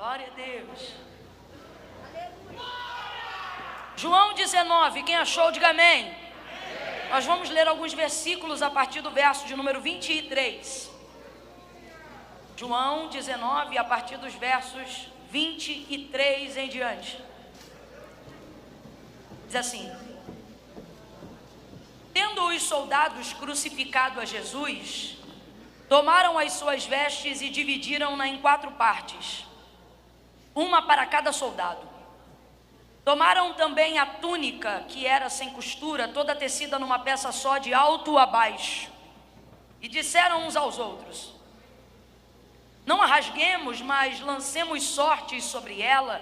Glória a Deus. João 19, quem achou, diga amém. Nós vamos ler alguns versículos a partir do verso de número 23. João 19, a partir dos versos 23 em diante. Diz assim: tendo os soldados crucificado a Jesus, tomaram as suas vestes e dividiram-na em 4 partes, uma para cada soldado. Tomaram também a túnica, que era sem costura, toda tecida numa peça só, de alto a baixo, e disseram uns aos outros: não a rasguemos, mas lancemos sortes sobre ela,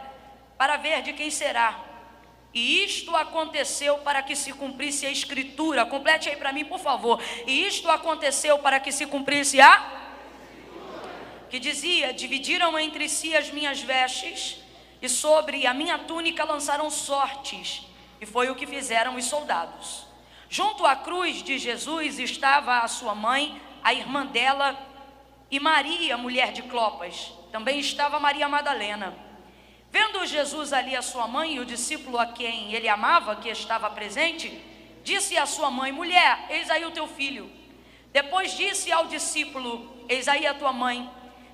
para ver de quem será. E isto aconteceu para que se cumprisse a escritura. Complete aí para mim, por favor. E isto aconteceu para que se cumprisse que dizia: dividiram entre si as minhas vestes, e sobre a minha túnica lançaram sortes. E foi o que fizeram os soldados. Junto à cruz de Jesus estava a sua mãe, a irmã dela, e Maria, mulher de Clopas. Também estava Maria Madalena. Vendo Jesus ali a sua mãe e o discípulo a quem ele amava, que estava presente, disse à sua mãe: mulher, eis aí o teu filho. Depois disse ao discípulo: eis aí a tua mãe.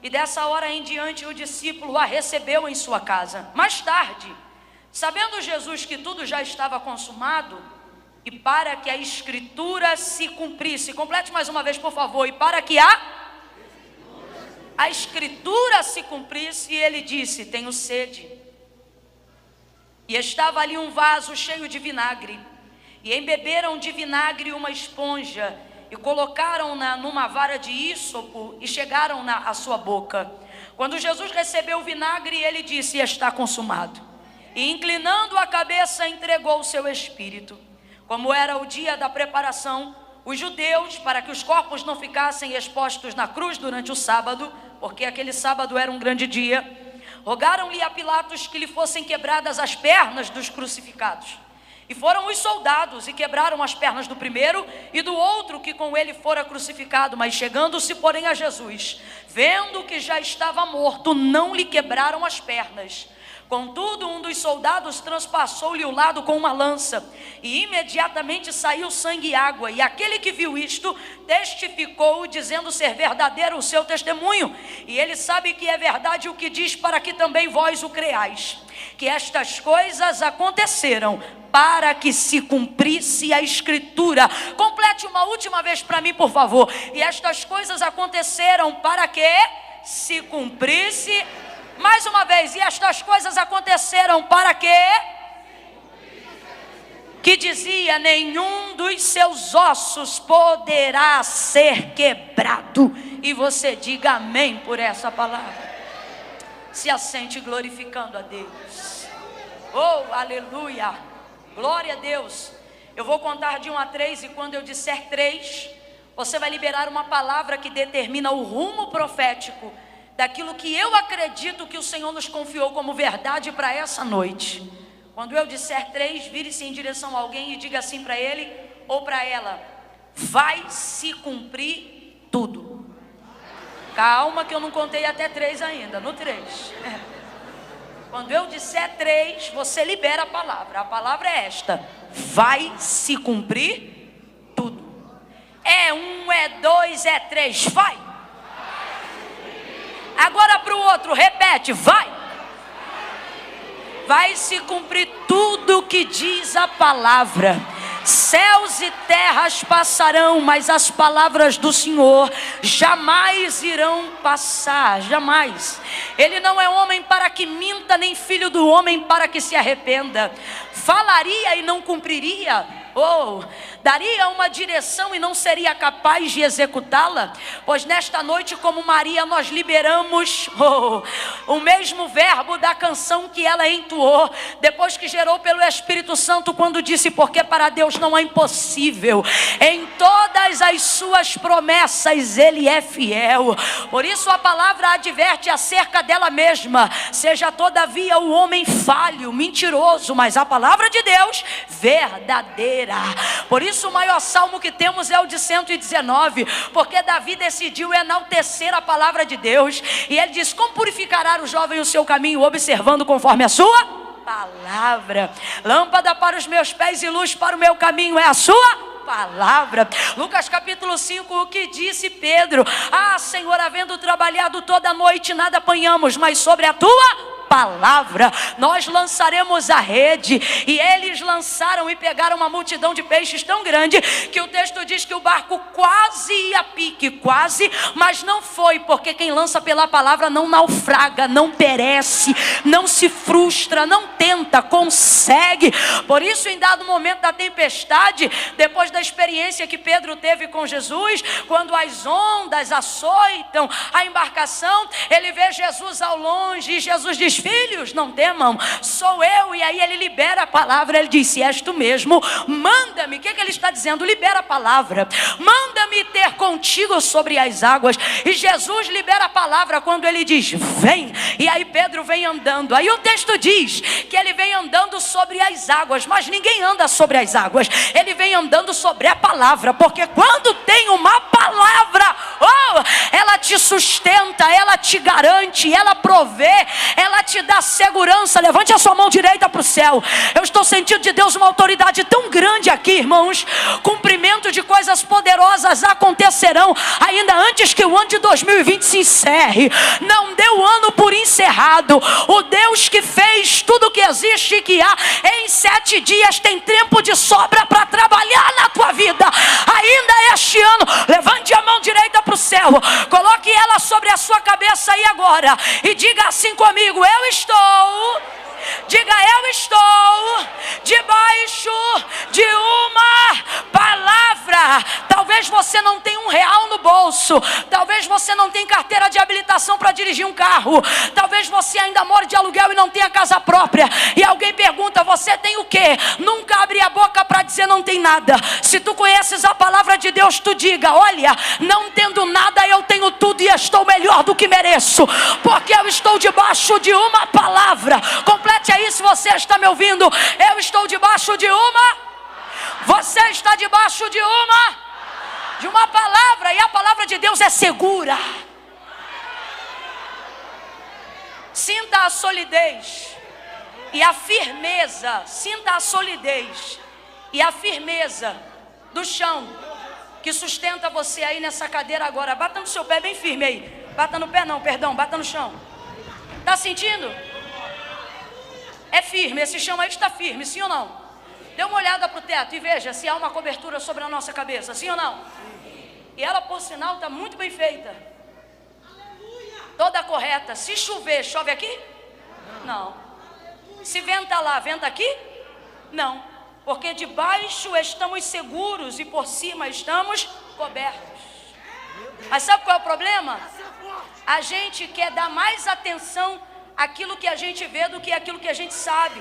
E dessa hora em diante o discípulo a recebeu em sua casa. Mais tarde, sabendo Jesus que tudo já estava consumado, e para que a escritura se cumprisse, complete mais uma vez, por favor, e para que a escritura se cumprisse, ele disse: tenho sede. E estava ali um vaso cheio de vinagre, e embeberam de vinagre uma esponja, e colocaram-na numa vara de ísopo, e chegaram-na à sua boca. Quando Jesus recebeu o vinagre, ele disse: está consumado. E inclinando a cabeça, entregou o seu espírito. Como era o dia da preparação, os judeus, para que os corpos não ficassem expostos na cruz durante o sábado, porque aquele sábado era um grande dia, rogaram-lhe a Pilatos que lhe fossem quebradas as pernas dos crucificados. E foram os soldados e quebraram as pernas do primeiro e do outro que com ele fora crucificado. Mas chegando-se, porém, a Jesus, vendo que já estava morto, não lhe quebraram as pernas. Contudo, um dos soldados transpassou-lhe o lado com uma lança, e imediatamente saiu sangue e água. E aquele que viu isto testificou, dizendo ser verdadeiro o seu testemunho. E ele sabe que é verdade o que diz, para que também vós o creais, que estas coisas aconteceram para que se cumprisse a escritura. Complete uma última vez para mim, por favor. E estas coisas aconteceram para que se cumprisse. Mais uma vez. E estas coisas aconteceram para que dizia: nenhum dos seus ossos poderá ser quebrado. E você diga amém por essa palavra. Se assente glorificando a Deus. Oh, aleluia. Glória a Deus. Eu vou contar de 1 a 3, e quando eu disser 3, você vai liberar uma palavra que determina o rumo profético daquilo que eu acredito que o Senhor nos confiou como verdade para essa noite. Quando eu disser 3, vire-se em direção a alguém e diga assim para ele ou para ela: vai se cumprir tudo. Calma que eu não contei até 3 ainda, no 3. Quando eu disser 3, você libera a palavra. A palavra é esta: vai se cumprir tudo. É 1, é 2, é 3, vai. Agora para o outro, repete: vai. Vai se cumprir tudo que diz a palavra. Céus e terras passarão, mas as palavras do Senhor jamais irão passar, jamais. Ele não é homem para que minta, nem filho do homem para que se arrependa. Falaria e não cumpriria? Ou daria uma direção e não seria capaz de executá-la? Pois nesta noite, como Maria, nós liberamos o mesmo verbo da canção que ela entoou depois que gerou pelo Espírito Santo, quando disse: porque para Deus não é impossível. Em todas mas as suas promessas Ele é fiel. Por isso a palavra adverte acerca dela mesma: seja todavia o homem falho, mentiroso, mas a palavra de Deus verdadeira. Por isso o maior salmo que temos é o de 119, porque Davi decidiu enaltecer a palavra de Deus, e ele diz: como purificará o jovem o seu caminho, observando conforme a sua palavra. Lâmpada para os meus pés e luz para o meu caminho é a sua palavra. Lucas capítulo 5, o que disse Pedro: ah, Senhor, havendo trabalhado toda a noite, nada apanhamos, mas sobre a tua palavra nós lançaremos a rede. E eles lançaram e pegaram uma multidão de peixes tão grande que o texto diz que o barco quase ia a pique, quase, mas não foi, porque quem lança pela palavra não naufraga, não perece, não se frustra, não tenta, consegue. Por isso, em dado momento da tempestade, depois da experiência que Pedro teve com Jesus, quando as ondas açoitam a embarcação, ele vê Jesus ao longe e Jesus diz: filhos, não temam, sou eu. E aí ele libera a palavra, ele diz: se és tu mesmo, manda-me. O que ele está dizendo? Libera a palavra, manda-me ter contigo sobre as águas. E Jesus libera a palavra quando ele diz: vem. E aí Pedro vem andando. Aí o texto diz que ele vem andando sobre as águas, mas ninguém anda sobre as águas, ele vem andando sobre a palavra, porque quando tem uma palavra, ela te sustenta, ela te garante, ela provê, ela te dá segurança. Levante a sua mão direita para o céu. Eu estou sentindo de Deus uma autoridade tão grande aqui, irmãos. Cumprimento de coisas poderosas acontecerão ainda antes que o ano de 2020 se encerre. Não dê o ano por encerrado. O Deus que fez tudo que existe e que há em 7 dias tem tempo de sobra para trabalhar na tua vida ainda este ano. Levante a mão direita para o céu, coloque ela sobre a sua cabeça aí agora e diga assim comigo: eu estou, diga, eu estou debaixo de uma palavra. Talvez você não tenha R$1 no bolso, talvez você não tenha carteira de habilitação para dirigir um carro, talvez você ainda mora de aluguel e não tenha casa própria, e alguém pergunta: você tem o quê? Nunca abre a boca para dizer não tem nada. Se tu conheces a palavra de Deus, tu diga: olha, não tendo nada, eu tenho tudo e estou melhor do que mereço, porque eu estou debaixo de uma palavra. Complete aí se você está me ouvindo: eu estou debaixo de uma, você está debaixo de uma palavra, e a palavra de Deus é segura. Sinta a solidez e a firmeza, sinta a solidez e a firmeza do chão que sustenta você aí nessa cadeira agora. Bata no seu pé bem firme aí. Bata no pé não, perdão, bata no chão. Está sentindo? É firme, esse chão aí está firme, sim ou não? Dê uma olhada para o teto e veja se há uma cobertura sobre a nossa cabeça, sim ou não? E ela, por sinal, está muito bem feita, toda correta. Se chover, chove aqui? Não. Se venta lá, venta aqui? Não. Porque debaixo estamos seguros e por cima estamos cobertos. Mas sabe qual é o problema? A gente quer dar mais atenção àquilo que a gente vê do que àquilo que a gente sabe.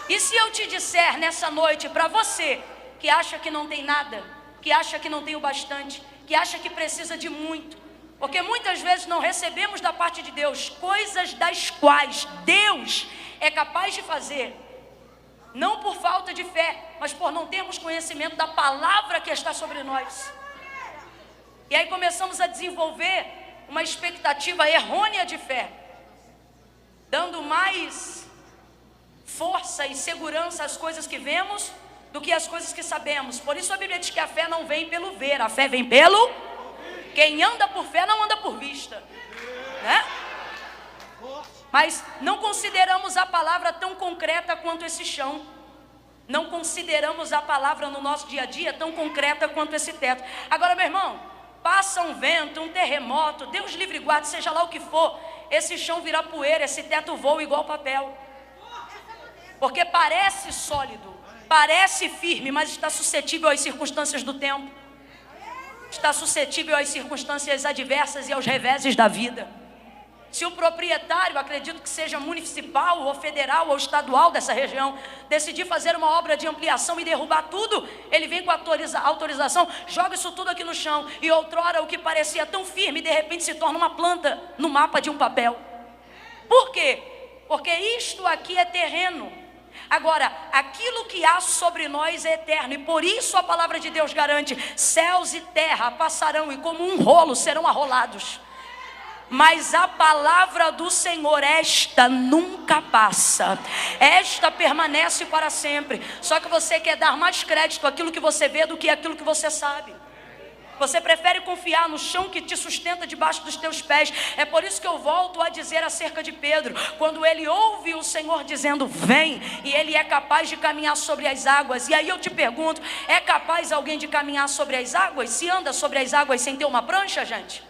E se eu te disser nessa noite, para você que acha que não tem nada, que acha que não tem o bastante, que acha que precisa de muito, porque muitas vezes não recebemos da parte de Deus coisas das quais Deus é capaz de fazer, não por falta de fé, mas por não termos conhecimento da palavra que está sobre nós. E aí começamos a desenvolver uma expectativa errônea de fé, dando mais força e segurança às coisas que vemos do que às coisas que sabemos. Por isso a Bíblia diz que a fé não vem pelo ver, a fé vem pelo... Quem anda por fé não anda por vista, né? Mas não consideramos a palavra tão concreta quanto esse chão. Não consideramos a palavra no nosso dia a dia tão concreta quanto esse teto. Agora, meu irmão, passa um vento, um terremoto, Deus livre e guarde, seja lá o que for, esse chão virá poeira, esse teto voa igual papel. Porque parece sólido, parece firme, mas está suscetível às circunstâncias do tempo. Está suscetível às circunstâncias adversas e aos reveses da vida. Se o proprietário, acredito que seja municipal ou federal ou estadual dessa região, decidir fazer uma obra de ampliação e derrubar tudo, ele vem com autorização, joga isso tudo aqui no chão, e outrora o que parecia tão firme, de repente se torna uma planta no mapa de um papel. Por quê? Porque isto aqui é terreno. Agora, aquilo que há sobre nós é eterno, e por isso a palavra de Deus garante: céus e terra passarão, e como um rolo serão arrolados, mas a palavra do Senhor, esta nunca passa, esta permanece para sempre. Só que você quer dar mais crédito àquilo que você vê do que àquilo que você sabe. Você prefere confiar no chão que te sustenta debaixo dos teus pés. É por isso que eu volto a dizer acerca de Pedro, quando ele ouve o Senhor dizendo vem, e ele é capaz de caminhar sobre as águas. E aí eu te pergunto, é capaz alguém de caminhar sobre as águas? Se anda sobre as águas sem ter uma prancha, gente?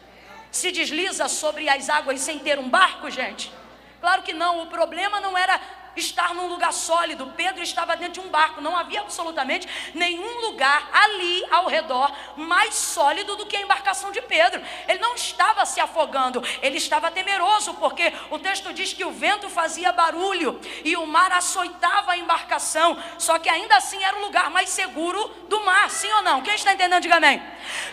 Se desliza sobre as águas sem ter um barco, gente? Claro que não. O problema não era estar num lugar sólido. Pedro estava dentro de um barco. Não havia absolutamente nenhum lugar ali ao redor mais sólido do que a embarcação de Pedro. Ele não estava se afogando, ele estava temeroso, porque o texto diz que o vento fazia barulho e o mar açoitava a embarcação. Só que ainda assim era o lugar mais seguro do mar, sim ou não? Quem está entendendo, diga amém.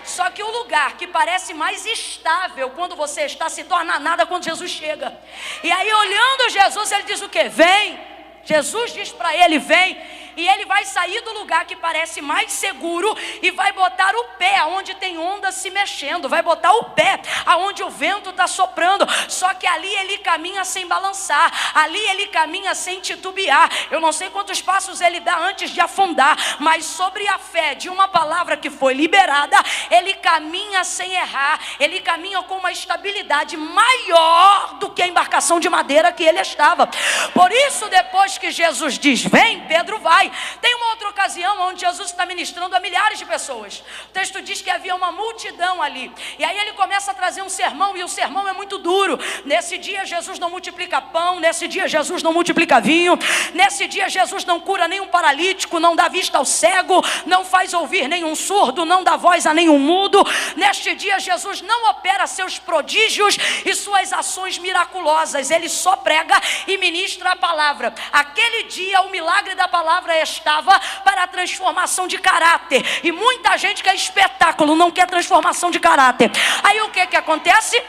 Só que o lugar que parece mais estável quando você está, se torna nada quando Jesus chega. E aí, olhando Jesus, ele diz o quê? Vem. Jesus diz para ele, vem. E ele vai sair do lugar que parece mais seguro e vai botar o pé aonde tem onda se mexendo, vai botar o pé aonde o vento está soprando. Só que ali ele caminha sem balançar, ali ele caminha sem titubear. Eu não sei quantos passos ele dá antes de afundar, mas sobre a fé de uma palavra que foi liberada, ele caminha sem errar, ele caminha com uma estabilidade maior do que a embarcação de madeira que ele estava. Por isso, depois que Jesus diz vem, Pedro vai. Tem uma outra ocasião onde Jesus está ministrando a milhares de pessoas. O texto diz que havia uma multidão ali, e aí ele começa a trazer um sermão, e o sermão é muito duro. Nesse dia Jesus não multiplica pão, nesse dia Jesus não multiplica vinho, nesse dia Jesus não cura nenhum paralítico, não dá vista ao cego, não faz ouvir nenhum surdo, não dá voz a nenhum mudo. Neste dia Jesus não opera seus prodígios e suas ações miraculosas, ele só prega e ministra a palavra. Aquele dia o milagre da palavra estava para a transformação de caráter, e muita gente quer espetáculo, não quer transformação de caráter. Aí o que acontece?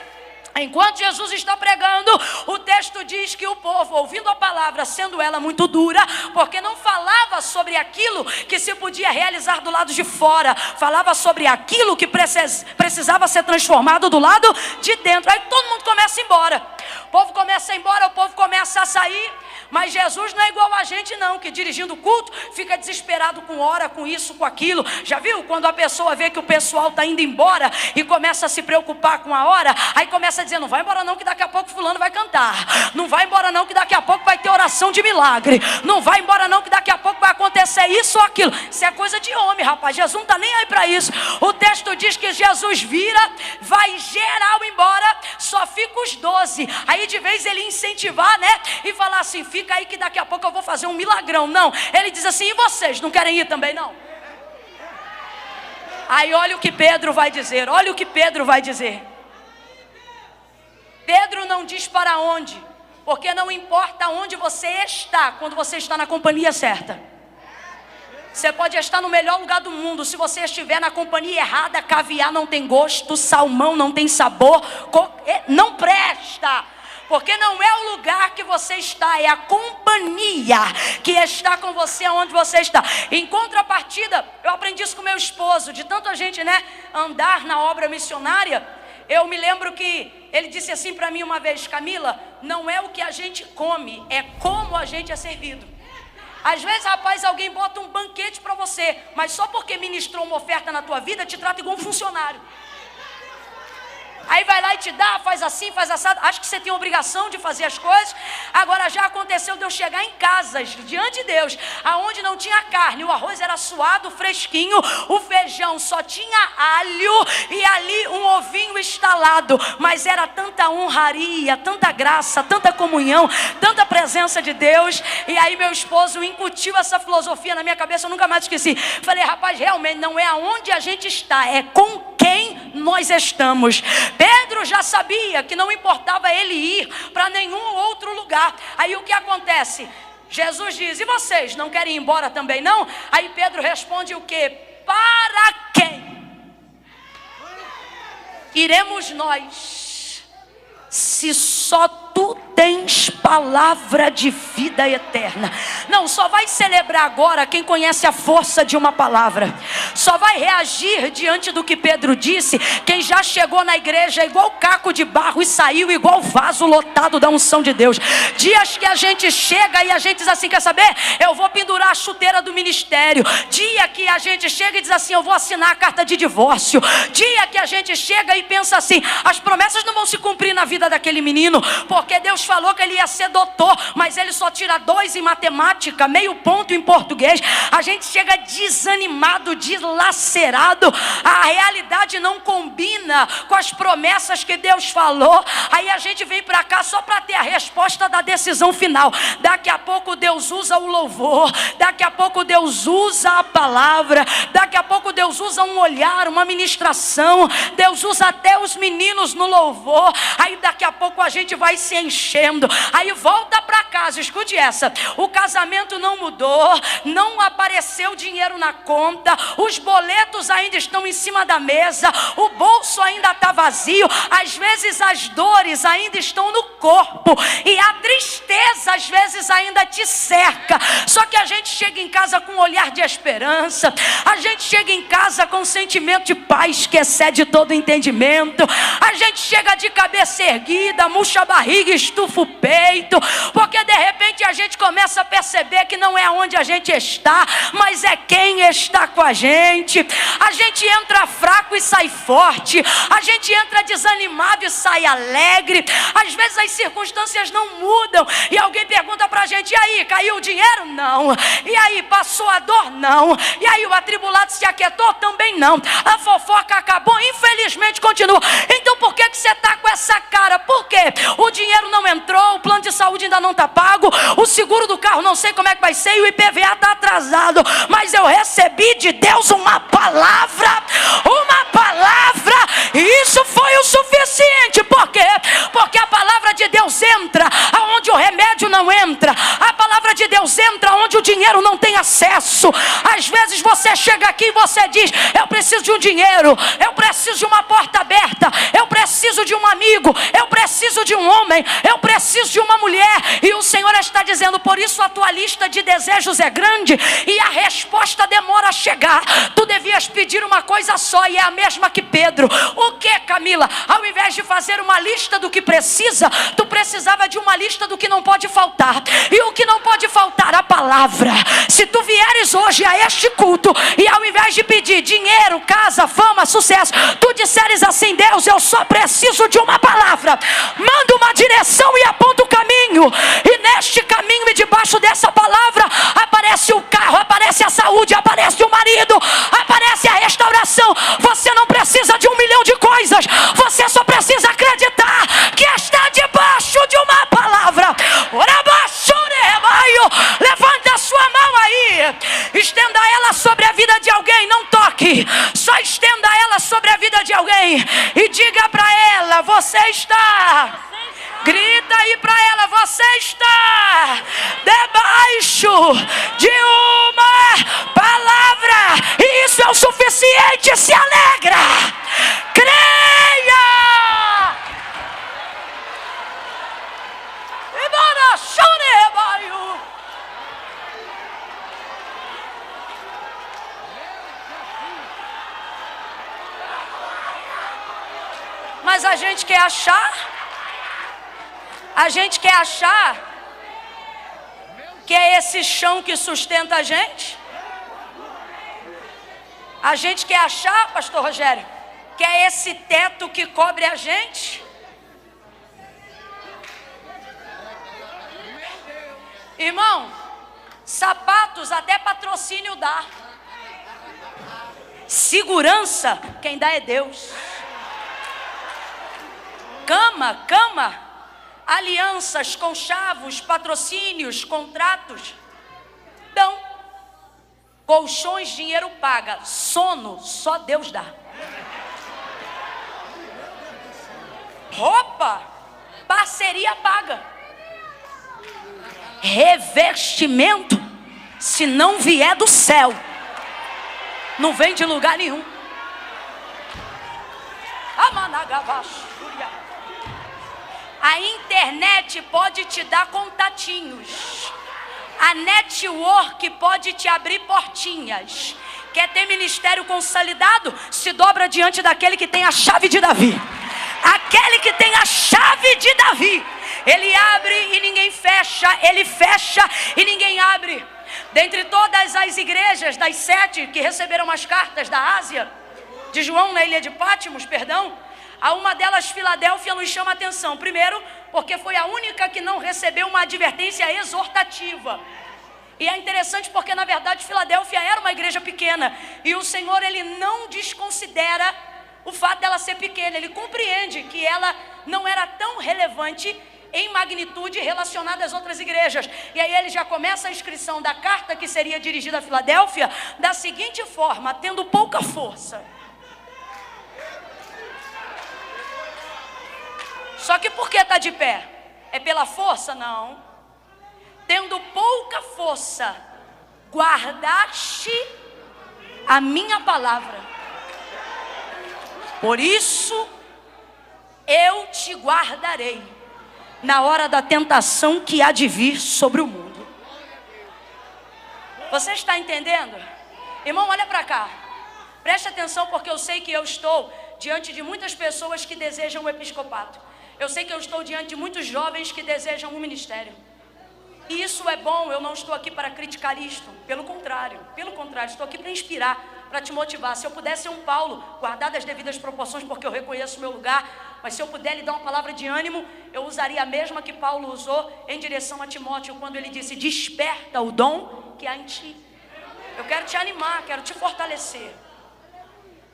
Enquanto Jesus está pregando, o texto diz que o povo, ouvindo a palavra, sendo ela muito dura, porque não falava sobre aquilo que se podia realizar do lado de fora, falava sobre aquilo que precisava ser transformado do lado de dentro. Aí todo mundo começa a ir embora, o povo começa a ir embora, o povo começa a sair. Mas Jesus não é igual a gente não, que dirigindo o culto fica desesperado com hora, com isso, com aquilo. Já viu? Quando a pessoa vê que o pessoal está indo embora e começa a se preocupar com a hora, aí começa a dizer, não vai embora não que daqui a pouco fulano vai cantar, não vai embora não que daqui a pouco vai ter oração de milagre, não vai embora não que daqui a pouco vai acontecer isso ou aquilo. Isso é coisa de homem, rapaz. Jesus não está nem aí para isso. O texto diz que Jesus vira, vai geral embora, só fica os 12. Aí de vez ele incentivar, né, e falar assim, fica aí que daqui a pouco eu vou fazer um milagrão. Não, ele diz assim, e vocês não querem ir também não? Aí olha o que Pedro vai dizer, olha o que Pedro vai dizer. Pedro não diz para onde, porque não importa onde você está, quando você está na companhia certa. Você pode estar no melhor lugar do mundo, se você estiver na companhia errada, caviar não tem gosto, salmão não tem sabor, não presta. Porque não é o lugar que você está, é a companhia que está com você onde você está. Em contrapartida, eu aprendi isso com meu esposo, de tanta gente, né, andar na obra missionária. Eu me lembro que ele disse assim para mim uma vez, Camila, não é o que a gente come, é como a gente é servido. Às vezes, rapaz, alguém bota um banquete para você, mas só porque ministrou uma oferta na tua vida, te trata igual um funcionário. Aí vai lá e te dá, faz assim, faz assado. Acho que você tem a obrigação de fazer as coisas. Agora já aconteceu de eu chegar em casas, diante de Deus, aonde não tinha carne, o arroz era suado, fresquinho, o feijão só tinha alho e ali um ovinho estalado. Mas era tanta honraria, tanta graça, tanta comunhão, tanta presença de Deus. E aí meu esposo incutiu essa filosofia na minha cabeça, eu nunca mais esqueci. Falei, rapaz, realmente não é aonde a gente está, é com quem nós estamos. Pedro já sabia que não importava ele ir para nenhum outro lugar. Aí o que acontece? Jesus diz: e vocês não querem ir embora também não? Aí Pedro responde o quê? Para quem iremos nós, se só tu tens palavra de vida eterna? Não, só vai celebrar agora quem conhece a força de uma palavra. Só vai reagir diante do que Pedro disse quem já chegou na igreja igual caco de barro e saiu igual vaso lotado da unção de Deus. Dias que a gente chega e a gente diz assim: quer saber? Eu vou pendurar a chuteira do ministério. Dia que a gente chega e diz assim: eu vou assinar a carta de divórcio. Dia que a gente chega e pensa assim: as promessas não vão se cumprir na vida daquele menino, porque Deus falou que ele ia ser doutor, mas ele só tira 2 em matemática, meio ponto em português. A gente chega desanimado, dilacerado. A realidade não combina com as promessas que Deus falou. Aí a gente vem para cá só para ter a resposta da decisão final. Daqui a pouco Deus usa o louvor, daqui a pouco Deus usa a palavra, daqui a pouco Deus usa um olhar, uma ministração, Deus usa até os meninos no louvor. Aí daqui a pouco a gente vai se enchendo. Aí volta para casa, escute essa: o casamento não mudou, não apareceu dinheiro na conta, os boletos ainda estão em cima da mesa, o bolso ainda está vazio, às vezes as dores ainda estão no corpo e a tristeza às vezes ainda te cerca. Só que a gente chega em casa com um olhar de esperança, a gente chega em casa com um sentimento de paz que excede todo entendimento, a gente chega de cabeça erguida, murcha a barriga, estufa o peito, porque de repente a gente começa a perceber que não é onde a gente está, mas é quem está com a gente. A gente entra fraco e sai forte, a gente entra desanimado e sai alegre. Às vezes as circunstâncias não mudam e alguém pergunta pra gente: e aí, caiu o dinheiro? Não. E aí, passou a dor? Não. E aí, o atribulado se aquietou? Também não. A fofoca acabou? Infelizmente continua. Então por que você está com essa cara? Por quê? O dinheiro não entrou, o plano de saúde ainda não está pago, o seguro do carro não sei como é que vai ser e o IPVA está atrasado. Mas eu recebi de Deus uma palavra, e isso foi o suficiente. Por quê? Porque a palavra de Deus entra aonde o remédio não entra, a palavra de Deus entra onde o dinheiro não tem acesso. Às vezes você chega aqui e você diz: eu preciso de um dinheiro, eu preciso de uma porta aberta, eu preciso de um amigo, eu preciso de um homem, eu preciso de uma mulher. E o Senhor está dizendo: por isso a tua lista de desejos é grande e a resposta demora a chegar. Tu devias pedir uma coisa só, e é a mesma que Pedro. O que, Camila? Ao invés de fazer uma lista do que precisa, tu precisava de uma lista do que não pode faltar. E o que não pode faltar? A palavra. Se tu vieres hoje a este culto e ao invés de pedir dinheiro, casa, fama, sucesso, tu disseres assim: Deus, eu só preciso de uma palavra, manda uma direção e aponta o caminho, e neste caminho e debaixo dessa palavra aparece o carro, aparece a saúde, aparece o marido, aparece a restauração. Você não precisa de 1 milhão de coisas, você só precisa acreditar que está debaixo de uma palavra. Levanta a sua mão aí, estenda ela sobre a vida de alguém, não toque, só estenda ela sobre a vida de alguém e diga para ela: você está. Grita aí para ela: você está debaixo de uma palavra, e isso é o suficiente. Se alegra, creia. Mas a gente quer achar que é esse chão que sustenta a gente. A gente quer achar, pastor Rogério, que é esse teto que cobre a gente. Irmão, sapatos até patrocínio dá. Segurança, quem dá é Deus. Cama, alianças, conchavos, patrocínios, contratos dão. Colchões, dinheiro paga. Sono, só Deus dá. roupa, parceria paga. Revestimento, se não vier do céu, não vem de lugar nenhum. A internet pode te dar contatinhos. A network pode te abrir portinhas. Quer ter ministério consolidado? Se dobra diante daquele que tem a chave de Davi. Aquele que tem a chave de Davi. Ele abre e ninguém fecha. Ele fecha e ninguém abre. Dentre todas as igrejas, das 7 que receberam as cartas da Ásia, de João na ilha de Pátimos, a uma delas, Filadélfia, nos chama a atenção. Primeiro, porque foi a única que não recebeu uma advertência exortativa. E é interessante porque, na verdade, Filadélfia era uma igreja pequena. E o Senhor, Ele não desconsidera o fato dela ser pequena. Ele compreende que ela não era tão relevante em magnitude relacionada às outras igrejas. E aí ele já começa a inscrição da carta que seria dirigida a Filadélfia da seguinte forma: tendo pouca força. Só que por que está de pé? É pela força? Não. Tendo pouca força, guardaste a minha palavra. Por isso, eu te guardarei na hora da tentação que há de vir sobre o mundo. Você está entendendo? Irmão, olha para cá. Preste atenção, porque eu sei que eu estou diante de muitas pessoas que desejam o episcopato. Eu sei que eu estou diante de muitos jovens que desejam um ministério. E isso é bom, eu não estou aqui para criticar isto. Pelo contrário, estou aqui para inspirar, para te motivar. Se eu pudesse ser um Paulo, guardar as devidas proporções, porque eu reconheço o meu lugar, mas se eu puder lhe dar uma palavra de ânimo, eu usaria a mesma que Paulo usou em direção a Timóteo, quando ele disse: desperta o dom que há em ti. Eu quero te animar, quero te fortalecer.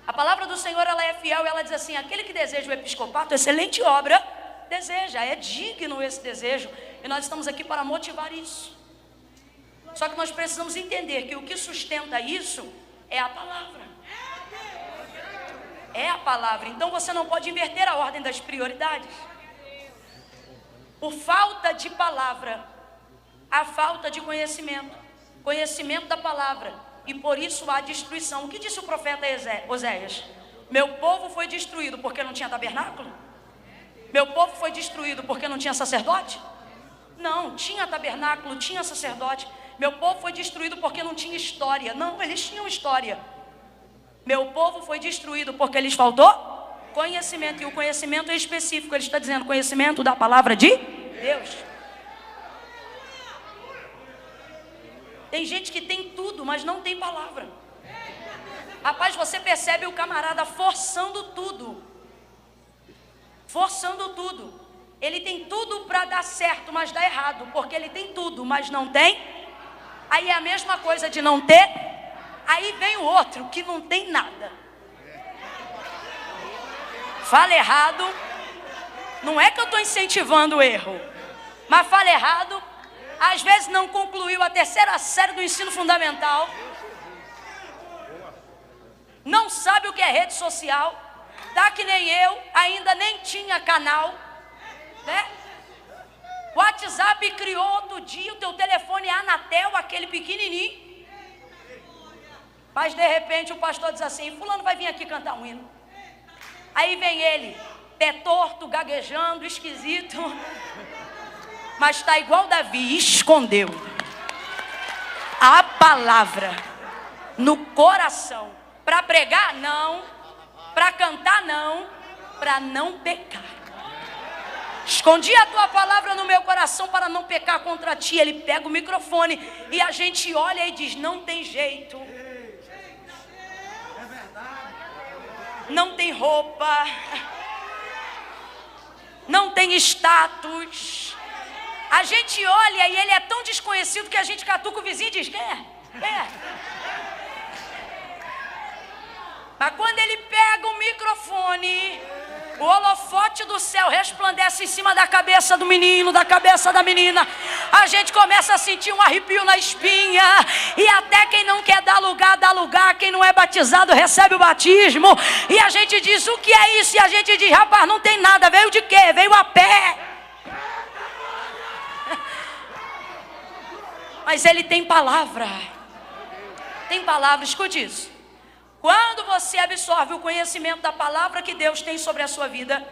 A palavra do Senhor, ela é fiel, e ela diz assim: aquele que deseja o episcopato, excelente obra deseja, é digno esse desejo, e nós estamos aqui para motivar isso. Só que nós precisamos entender que o que sustenta isso é a palavra. É a palavra. Então você não pode inverter a ordem das prioridades. Por falta de palavra, há falta de conhecimento. Conhecimento da palavra. E por isso há destruição. O que disse o profeta Oséias? Meu povo foi destruído porque não tinha tabernáculo? Meu povo foi destruído porque não tinha sacerdote? Não, tinha tabernáculo, tinha sacerdote. Meu povo foi destruído porque não tinha história. Não, eles tinham história. Meu povo foi destruído porque lhes faltou conhecimento. E o conhecimento é específico. Ele está dizendo conhecimento da palavra de Deus. Tem gente que tem tudo, mas não tem palavra. Rapaz, você percebe o camarada forçando tudo. Forçando tudo. Ele tem tudo para dar certo, mas dá errado. Porque ele tem tudo, mas não tem. Aí é a mesma coisa de não ter. Aí vem o outro que não tem nada. Fala errado. Não é que eu estou incentivando o erro, mas fala errado. Às vezes não concluiu a 3ª série do ensino fundamental. Não sabe o que é rede social. Tá que nem eu, ainda nem tinha canal, né? O WhatsApp criou outro dia, o teu telefone é Anatel, aquele pequenininho. Mas de repente o pastor diz assim: fulano vai vir aqui cantar um hino. Aí vem ele, pé torto, gaguejando, esquisito. Mas está igual Davi, escondeu a palavra no coração. Para pregar, não. Para cantar, não. Para não pecar. Escondi a tua palavra no meu coração para não pecar contra ti. Ele pega o microfone e a gente olha e diz: não tem jeito. Não tem roupa. Não tem status. A gente olha e ele é tão desconhecido que a gente catuca o vizinho e diz: quem é? Quem é? Mas quando ele pega o microfone, O holofote do céu resplandece em cima da cabeça do menino, da cabeça da menina. A gente começa a sentir um arrepio na espinha. E até quem não quer dar lugar, dá lugar. Quem não é batizado, recebe o batismo. E a gente diz, o que é isso? E a gente diz, rapaz, não tem nada. Veio de quê? Veio a pé. Mas ele tem palavra. Tem palavra, escute isso. Quando você absorve o conhecimento da palavra que Deus tem sobre a sua vida,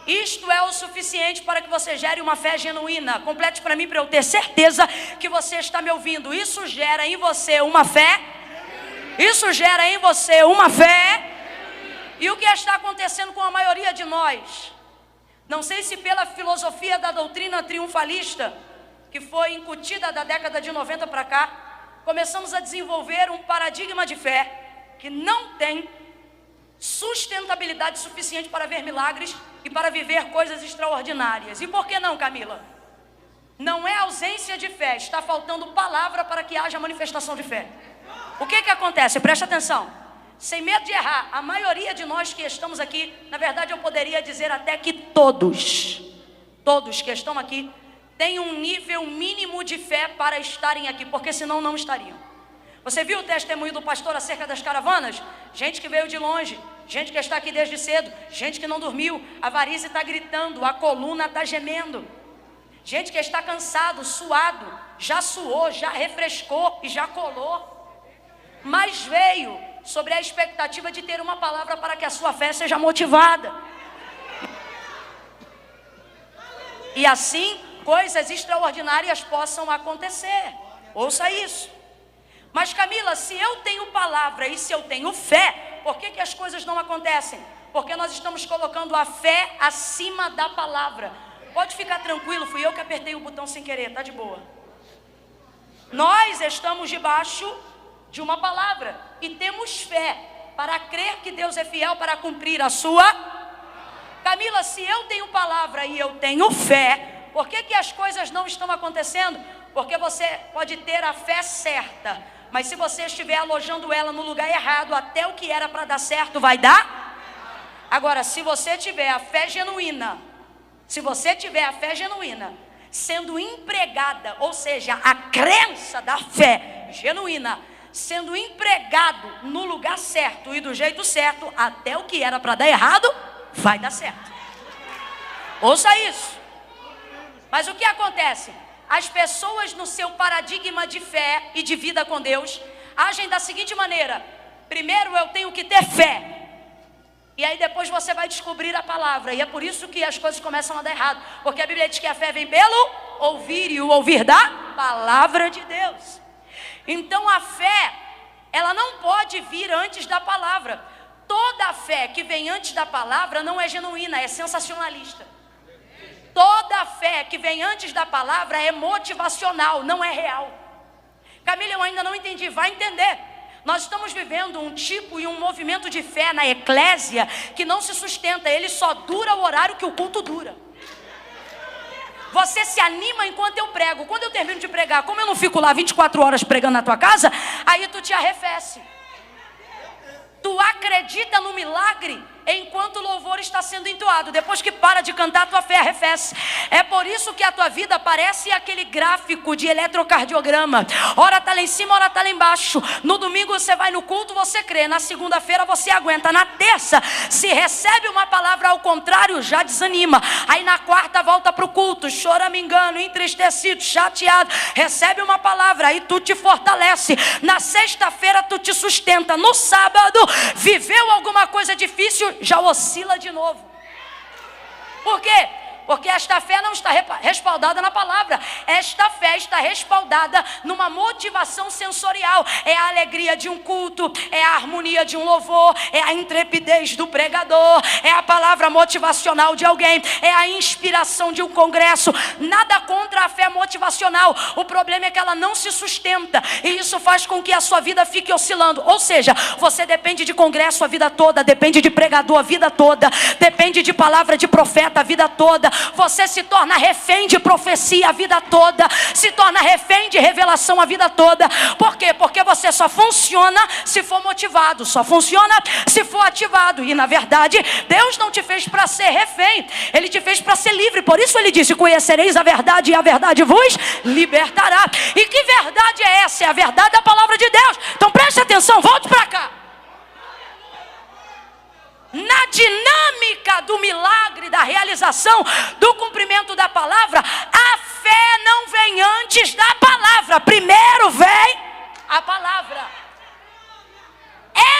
isto é o suficiente para que você gere uma fé genuína. Complete para mim, para eu ter certeza que você está me ouvindo. Isso gera em você uma fé. Isso gera em você uma fé. E o que está acontecendo com a maioria de nós? Não sei se pela filosofia da doutrina triunfalista, que foi incutida da década de 90 para cá, começamos a desenvolver um paradigma de fé que não tem sustentabilidade suficiente para ver milagres e para viver coisas extraordinárias. E por que não, Camila? Não é ausência de fé, está faltando palavra para que haja manifestação de fé. O que acontece? Preste atenção. Sem medo de errar, a maioria de nós que estamos aqui, na verdade eu poderia dizer até que todos que estão aqui, têm um nível mínimo de fé para estarem aqui, porque senão não estariam. Você viu o testemunho do pastor acerca das caravanas? Gente que veio de longe, gente que está aqui desde cedo, gente que não dormiu, a varize está gritando, a coluna está gemendo. Gente que está cansado, suado, já suou, já refrescou e já colou. Mas veio sobre a expectativa de ter uma palavra para que a sua fé seja motivada. E assim, coisas extraordinárias possam acontecer. Ouça isso. Mas Camila, se eu tenho palavra e se eu tenho fé, por que as coisas não acontecem? Porque nós estamos colocando a fé acima da palavra. Pode ficar tranquilo, fui eu que apertei o botão sem querer, tá de boa. Nós estamos debaixo de uma palavra e temos fé para crer que Deus é fiel para cumprir a sua. Camila, se eu tenho palavra e eu tenho fé, por que as coisas não estão acontecendo? Porque você pode ter a fé certa, mas se você estiver alojando ela no lugar errado, até o que era para dar certo vai dar. Agora, se você tiver a fé genuína, sendo empregada, ou seja, a crença da fé genuína, sendo empregado no lugar certo e do jeito certo, até o que era para dar errado vai dar certo. Ouça isso. Mas o que acontece? As pessoas no seu paradigma de fé e de vida com Deus agem da seguinte maneira: primeiro eu tenho que ter fé, e aí depois você vai descobrir a palavra. E é por isso que as coisas começam a dar errado, porque a Bíblia diz que a fé vem pelo ouvir, e o ouvir da palavra de Deus. Então a fé, ela não pode vir antes da palavra. Toda a fé que vem antes da palavra não é genuína, é sensacionalista. Toda a fé que vem antes da palavra é motivacional, não é real. Camila, eu ainda não entendi. Vai entender. Nós estamos vivendo um tipo e um movimento de fé na eclésia que não se sustenta. Ele só dura o horário que o culto dura. Você se anima enquanto eu prego. Quando eu termino de pregar, como eu não fico lá 24 horas pregando na tua casa, aí tu te arrefece. Tu acredita no milagre enquanto o louvor está sendo entoado. Depois que para de cantar, tua fé arrefece. É por isso que a tua vida parece aquele gráfico de eletrocardiograma. Ora está lá em cima, ora está lá embaixo. No domingo você vai no culto, você crê. Na segunda-feira você aguenta. Na terça, se recebe uma palavra ao contrário, já desanima. Aí na quarta volta para o culto, choramingando, entristecido, chateado. Recebe uma palavra, aí tu te fortalece. Na sexta-feira tu te sustenta. No sábado, viveu alguma coisa difícil, já oscila de novo. Por quê? Porque esta fé não está respaldada na palavra. Esta fé está respaldada numa motivação sensorial. É a alegria de um culto, é a harmonia de um louvor, é a intrepidez do pregador, é a palavra motivacional de alguém, é a inspiração de um congresso. Nada contra a fé motivacional. O problema é que ela não se sustenta, e isso faz com que a sua vida fique oscilando. Ou seja, você depende de congresso a vida toda, depende de pregador a vida toda, depende de palavra de profeta a vida toda. você se torna refém de profecia a vida toda, se torna refém de revelação a vida toda. Por quê? Porque você só funciona se for motivado, só funciona se for ativado. E na verdade, Deus não te fez para ser refém, Ele te fez para ser livre. Por isso Ele disse: conhecereis a verdade e a verdade vos libertará. E que verdade é essa? É a verdade da palavra de Deus. Então preste atenção, volte para cá. Na dinâmica do milagre, da realização, do cumprimento da palavra, a fé não vem antes da palavra. Primeiro vem a palavra.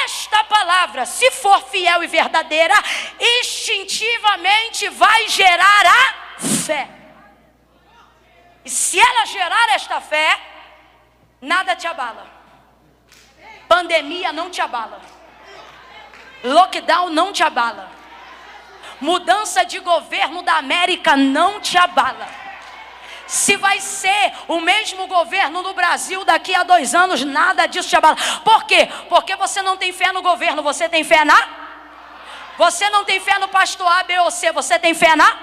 Esta palavra, se for fiel e verdadeira, instintivamente vai gerar a fé. E se ela gerar esta fé, nada te abala. Pandemia não te abala. Lockdown não te abala. Mudança de governo da América não te abala. Se vai ser o mesmo governo no Brasil daqui a 2 anos, nada disso te abala. Por quê? Porque você não tem fé no governo, você tem fé na? Você não tem fé no pastor A, B ou C, você tem fé na?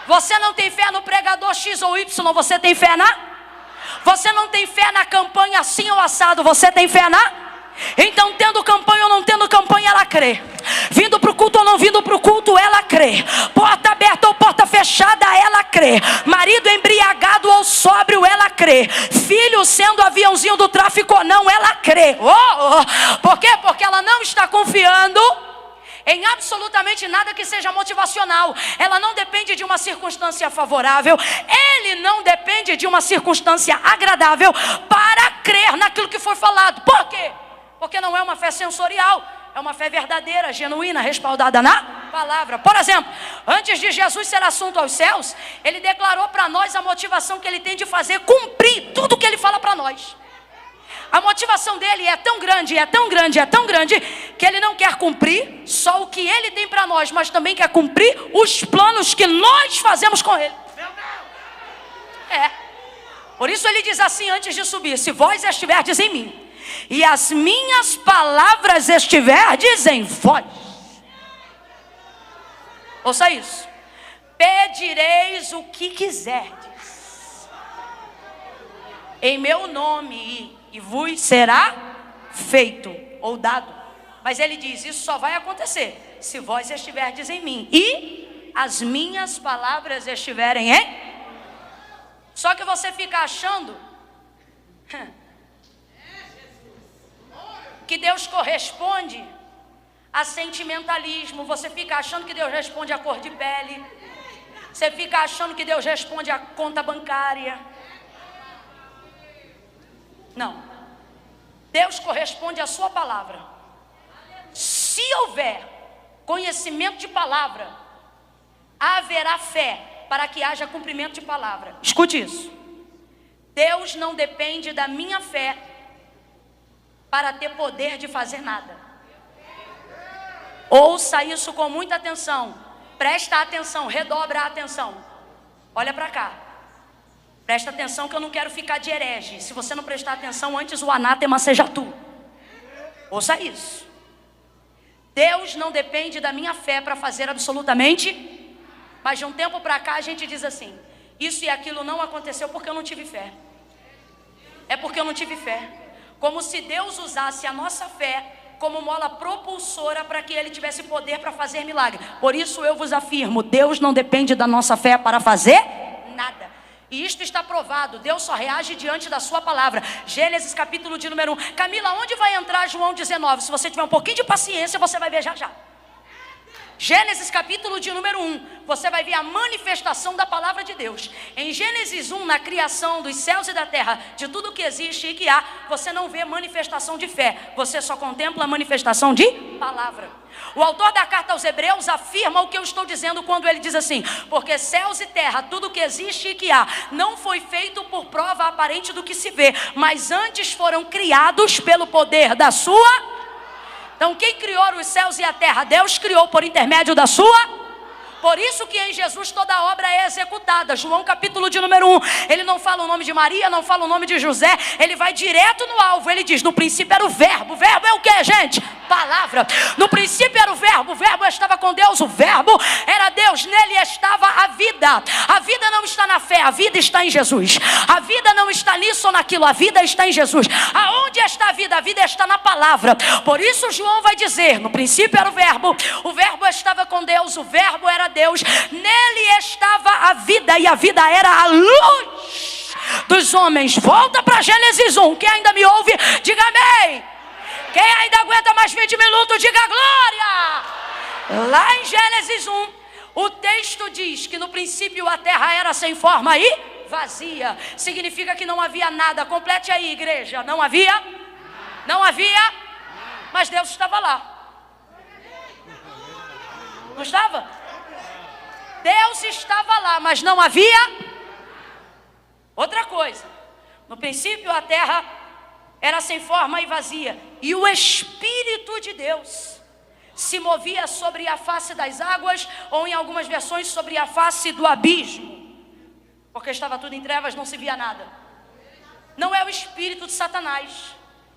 Você não tem fé no pregador X ou Y, você tem fé na? Você não tem fé na campanha assim ou assado, você tem fé na? Então, tendo campanha ou não tendo campanha, ela crê. Vindo para o culto ou não vindo para o culto, ela crê. Porta aberta ou porta fechada, ela crê. Marido embriagado ou sóbrio, ela crê. Filho sendo aviãozinho do tráfico ou não, ela crê. Por quê? Porque ela não está confiando em absolutamente nada que seja motivacional. Ela não depende de uma circunstância favorável. Ele não depende de uma circunstância agradável para crer naquilo que foi falado. Por quê? Porque não é uma fé sensorial, é uma fé verdadeira, genuína, respaldada na palavra. Por exemplo, antes de Jesus ser assunto aos céus, Ele declarou para nós a motivação que Ele tem de fazer cumprir tudo que Ele fala para nós. A motivação dele é tão grande, é tão grande, é tão grande, que Ele não quer cumprir só o que Ele tem para nós, mas também quer cumprir os planos que nós fazemos com Ele. Por isso Ele diz assim antes de subir: se vós estiverdes em mim e as minhas palavras estiverdes em vós. Ouça isso: pedireis o que quiserdes em meu nome e vos será feito ou dado. Mas Ele diz: isso só vai acontecer se vós estiverdes em mim e as minhas palavras estiverem em. Só que você fica achando que Deus corresponde a sentimentalismo. Você fica achando que Deus responde a cor de pele. Você fica achando que Deus responde a conta bancária. Não. Deus corresponde à sua palavra. Se houver conhecimento de palavra, haverá fé para que haja cumprimento de palavra. Escute isso. Deus não depende da minha fé para ter poder de fazer nada. Ouça isso com muita atenção. Presta atenção, redobra a atenção. Olha para cá. Presta atenção que eu não quero ficar de herege. Se você não prestar atenção, antes o anátema seja tu. Ouça isso. Deus não depende da minha fé para fazer absolutamente. Mas de um tempo para cá a gente diz assim: isso e aquilo não aconteceu porque eu não tive fé. É porque eu não tive fé. Como se Deus usasse a nossa fé como mola propulsora para que Ele tivesse poder para fazer milagre. Por isso eu vos afirmo: Deus não depende da nossa fé para fazer nada. E isto está provado. Deus só reage diante da sua palavra. Gênesis capítulo de número 1. Camila, onde vai entrar João 19? Se você tiver um pouquinho de paciência, você vai ver já já. Gênesis capítulo de número 1, você vai ver a manifestação da palavra de Deus. Em Gênesis 1, na criação dos céus e da terra, de tudo que existe e que há, você não vê manifestação de fé, você só contempla a manifestação de palavra. O autor da carta aos Hebreus afirma o que eu estou dizendo quando ele diz assim: porque céus e terra, tudo que existe e que há, não foi feito por prova aparente do que se vê, mas antes foram criados pelo poder da sua. Então quem criou os céus e a terra? Deus criou por intermédio da sua. Por isso que em Jesus toda a obra é executada. João capítulo de número 1. Ele não fala o nome de Maria, não fala o nome de José. Ele vai direto no alvo. Ele diz: no princípio era o verbo. O verbo é o que, gente? Palavra. No princípio era o verbo estava com Deus. O verbo era Deus. Nele estava a vida. vida. A vida não está na fé, a vida está em Jesus. A vida não está nisso ou naquilo, a vida está em Jesus. Aonde está a vida? A vida está na palavra. Por isso João vai dizer, no princípio era o verbo estava com Deus, o verbo era Deus, nele estava a vida e a vida era a luz dos homens. Volta para Gênesis 1, quem ainda me ouve, diga amém. Quem ainda aguenta mais 20 minutos, diga glória. Lá em Gênesis 1, o texto diz que no princípio a terra era sem forma e vazia. Significa que não havia nada. Complete aí, igreja. Não havia? Não havia? Mas Deus estava lá. Não estava? Deus estava lá, mas não havia. Outra coisa. No princípio a terra era sem forma e vazia, e o Espírito de Deus se movia sobre a face das águas, ou em algumas versões sobre a face do abismo, porque estava tudo em trevas, não se via nada. Não é o espírito de Satanás.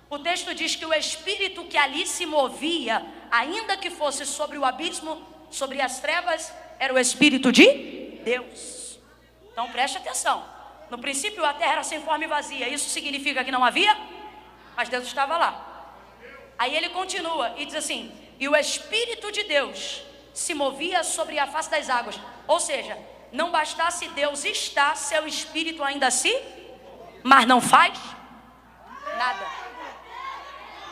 O texto diz que o espírito que ali se movia, ainda que fosse sobre o abismo, sobre as trevas, era o Espírito de Deus. Então preste atenção. No princípio a terra era sem forma e vazia. Isso significa que não havia, mas Deus estava lá. Aí ele continua e diz assim: e o Espírito de Deus se movia sobre a face das águas. Ou seja, não bastasse Deus estar, seu Espírito ainda assim, mas não faz nada.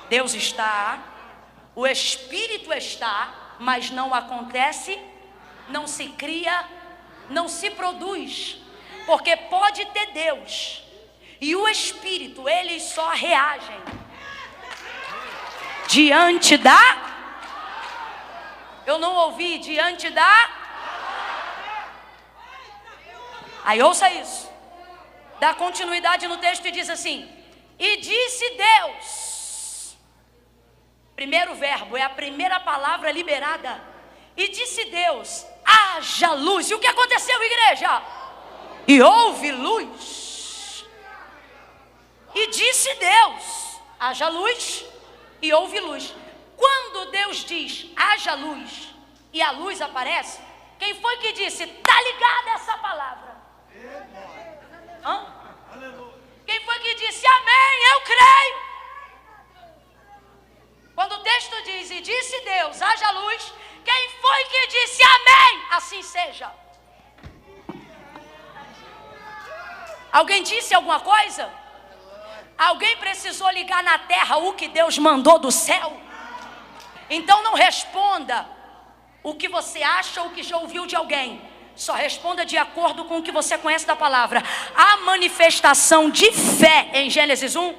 Deus está, o Espírito está, mas não acontece, não se cria, não se produz. Porque pode ter Deus e o Espírito, eles só reagem diante da... Eu não ouvi, diante da... Aí ouça isso. Dá continuidade no texto e diz assim: e disse Deus. Primeiro verbo, é a primeira palavra liberada. E disse Deus, haja luz. E o que aconteceu, igreja? E houve luz. E disse Deus, haja luz, e houve luz. Quando Deus diz, haja luz, e a luz aparece, quem foi que disse, está ligada essa palavra? Hã? Quem foi que disse, amém, eu creio? Quando o texto diz, e disse Deus, haja luz, quem foi que disse, amém, assim seja? Alguém disse alguma coisa? Alguém precisou ligar na terra o que Deus mandou do céu? Então não responda o que você acha ou o que já ouviu de alguém. Só responda de acordo com o que você conhece da palavra. A manifestação de fé em Gênesis 1.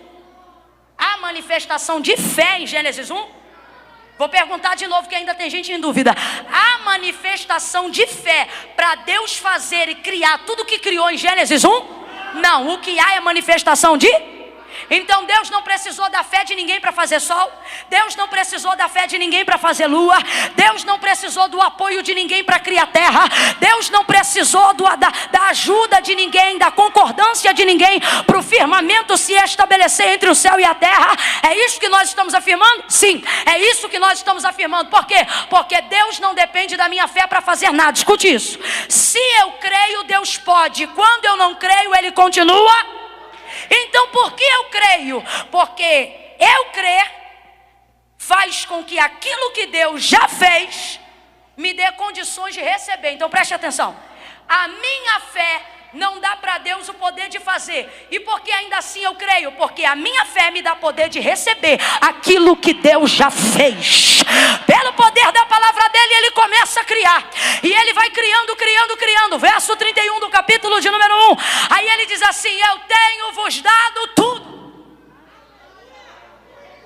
A manifestação de fé em Gênesis 1. Vou perguntar de novo que ainda tem gente em dúvida. A manifestação de fé para Deus fazer e criar tudo que criou em Gênesis 1? Não, o que há é manifestação de... Então Deus não precisou da fé de ninguém para fazer sol. Deus não precisou da fé de ninguém para fazer lua. Deus não precisou do apoio de ninguém para criar terra. Deus não precisou da ajuda de ninguém, da concordância de ninguém para o firmamento se estabelecer entre o céu e a terra. É isso que nós estamos afirmando? Sim, é isso que nós estamos afirmando. Por quê? Porque Deus não depende da minha fé para fazer nada. Escute isso. Se eu creio, Deus pode. Quando eu não creio, Ele continua. Então por que eu creio? Porque eu crer faz com que aquilo que Deus já fez me dê condições de receber. Então preste atenção. A minha fé não dá para Deus o poder de fazer. E por que ainda assim eu creio? Porque a minha fé me dá poder de receber aquilo que Deus já fez. Pelo poder da palavra dele, ele começa a criar. E ele vai criando. Verso 31 do capítulo de número 1. Aí ele diz assim: eu tenho vos dado tudo.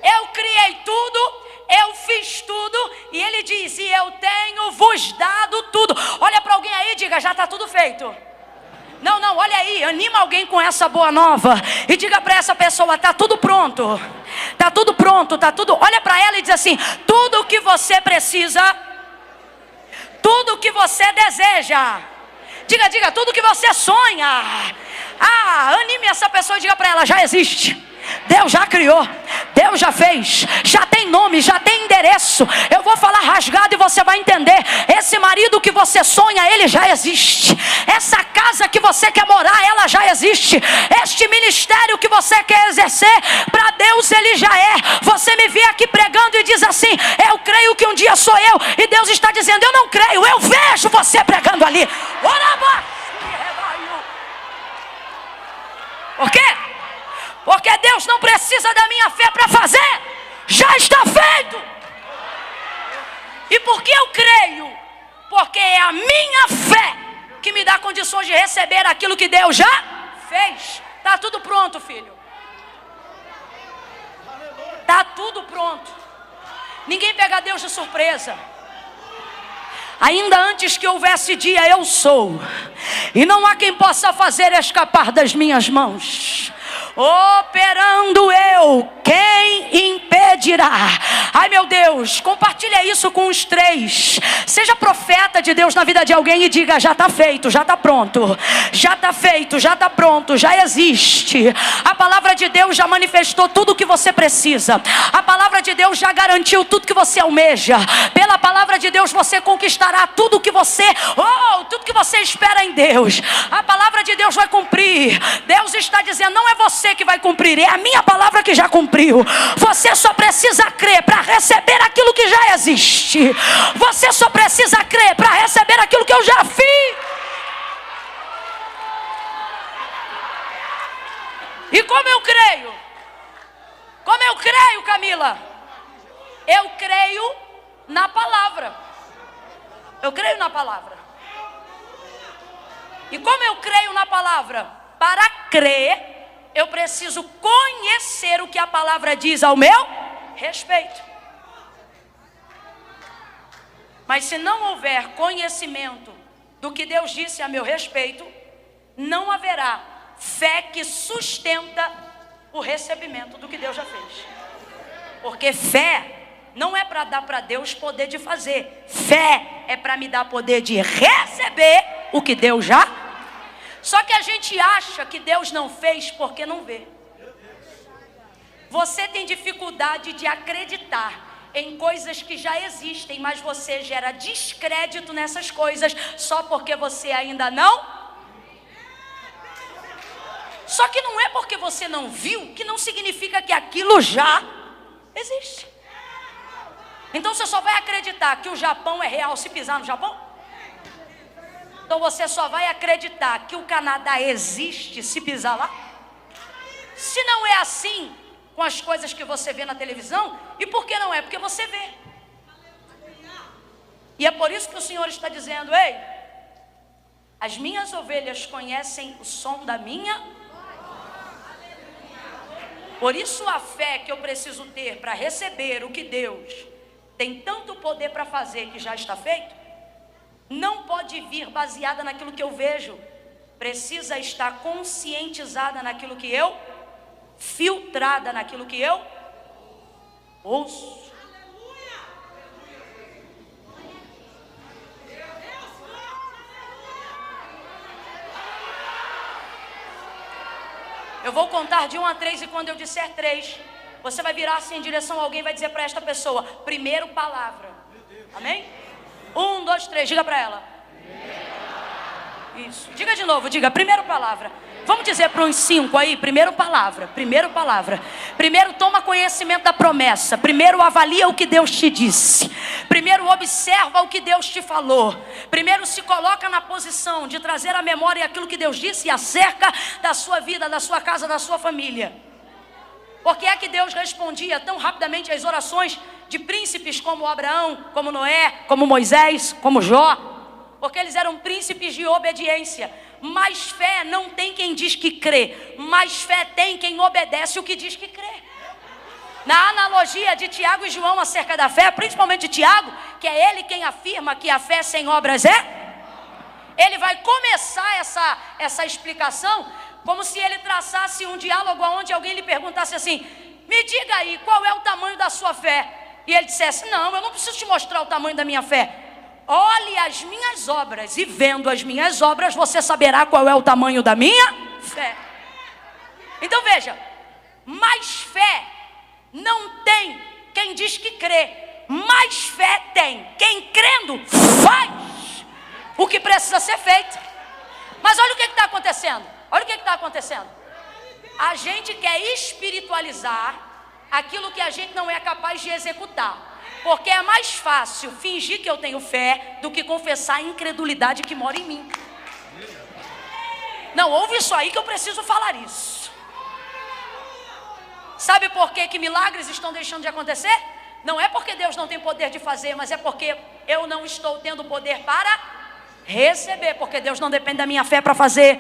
Eu criei tudo, eu fiz tudo. E ele diz, e eu tenho vos dado tudo. Olha para alguém aí e diga, já está tudo feito. Não, olha aí, anima alguém com essa boa nova e diga para essa pessoa, tá tudo pronto. Tá tudo pronto, tá tudo. Olha para ela e diz assim: tudo o que você precisa, tudo o que você deseja. Diga, tudo o que você sonha. Anime essa pessoa e diga para ela, já existe. Deus já criou, Deus já fez, já tem nome, já tem endereço. Eu vou falar rasgado e você vai entender. Esse marido marido que você sonha, ele já existe. Essa casa que você quer morar, ela já existe. Este ministério que você quer exercer, para Deus ele já é. Você me vê aqui pregando e diz assim: eu creio que um dia sou eu. E Deus está dizendo: eu não creio, eu vejo você pregando ali. Por quê? Porque Deus não precisa da minha fé para fazer. Já está feito. E por que eu creio? Porque é a minha fé que me dá condições de receber aquilo que Deus já fez. Está tudo pronto, filho. Está tudo pronto. Ninguém pega Deus de surpresa. Ainda antes que houvesse dia, eu sou. E não há quem possa fazer escapar das minhas mãos. Operando eu, quem impedirá? Ai meu Deus, compartilha isso com os 3. Seja profeta de Deus na vida de alguém e diga: já está feito, já está pronto. Já está feito, já está pronto, já existe. A palavra de Deus já manifestou tudo o que você precisa. A palavra de Deus já garantiu tudo que você almeja. Pela palavra de Deus você conquistará tudo que você, tudo que você espera em Deus. A palavra de Deus vai cumprir. Deus está dizendo: não é você que vai cumprir, é a minha palavra que já cumpriu. Você só precisa crer para receber aquilo que já existe. Você só precisa crer para receber aquilo que eu já fiz. E como eu creio? Como eu creio, Camila? Eu creio na palavra. Eu creio na palavra. E como eu creio na palavra? Para crer, eu preciso conhecer o que a palavra diz ao meu respeito. Mas se não houver conhecimento do que Deus disse a meu respeito, não haverá fé que sustenta o recebimento do que Deus já fez. Porque fé não é para dar para Deus poder de fazer. Fé é para me dar poder de receber o que Deus já fez. Só que a gente acha que Deus não fez porque não vê. Você tem dificuldade de acreditar em coisas que já existem, mas você gera descrédito nessas coisas só porque você ainda não. Só que não é porque você não viu que não significa que aquilo já existe. Então você só vai acreditar que o Japão é real se pisar no Japão? Então você só vai acreditar que o Canadá existe se pisar lá? Se não é assim com as coisas que você vê na televisão, e por que não é? Porque você vê. E é por isso que o Senhor está dizendo: ei, as minhas ovelhas conhecem o som da minha. Por isso a fé que eu preciso ter para receber o que Deus tem tanto poder para fazer que já está feito, não pode vir baseada naquilo que eu vejo. Precisa estar conscientizada naquilo que eu, filtrada naquilo que eu ouço. Eu vou contar de 1 a 3 e quando eu disser 3, você vai virar-se em direção a alguém e vai dizer para esta pessoa: primeiro palavra. Amém? 1, 2, 3, diga para ela. Isso, diga de novo, diga primeiro palavra. Vamos dizer para uns 5 aí, primeiro palavra. Primeiro palavra. Primeiro toma conhecimento da promessa. Primeiro avalia o que Deus te disse. Primeiro observa o que Deus te falou. Primeiro se coloca na posição de trazer à memória aquilo que Deus disse e acerca da sua vida, da sua casa, da sua família. Por que é que Deus respondia tão rapidamente às orações de príncipes como Abraão, como Noé, como Moisés, como Jó? Porque eles eram príncipes de obediência. Mais fé não tem quem diz que crê, mais fé tem quem obedece o que diz que crê. Na analogia de Tiago e João acerca da fé, principalmente de Tiago, que é ele quem afirma que a fé sem obras ele vai começar essa explicação como se ele traçasse um diálogo onde alguém lhe perguntasse assim: me diga aí, qual é o tamanho da sua fé? E ele dissesse: não, eu não preciso te mostrar o tamanho da minha fé. Olhe as minhas obras, e vendo as minhas obras, você saberá qual é o tamanho da minha fé. Então veja, mais fé não tem quem diz que crê, mais fé tem quem crendo faz. precisa ser feito. Mas olha o que está acontecendo. Olha o que está acontecendo. A gente quer espiritualizar aquilo que a gente não é capaz de executar. Porque é mais fácil fingir que eu tenho fé do que confessar a incredulidade que mora em mim. Não, ouve isso aí que eu preciso falar isso. Sabe por que milagres estão deixando de acontecer? Não é porque Deus não tem poder de fazer, mas é porque eu não estou tendo poder para receber. Porque Deus não depende da minha fé para fazer.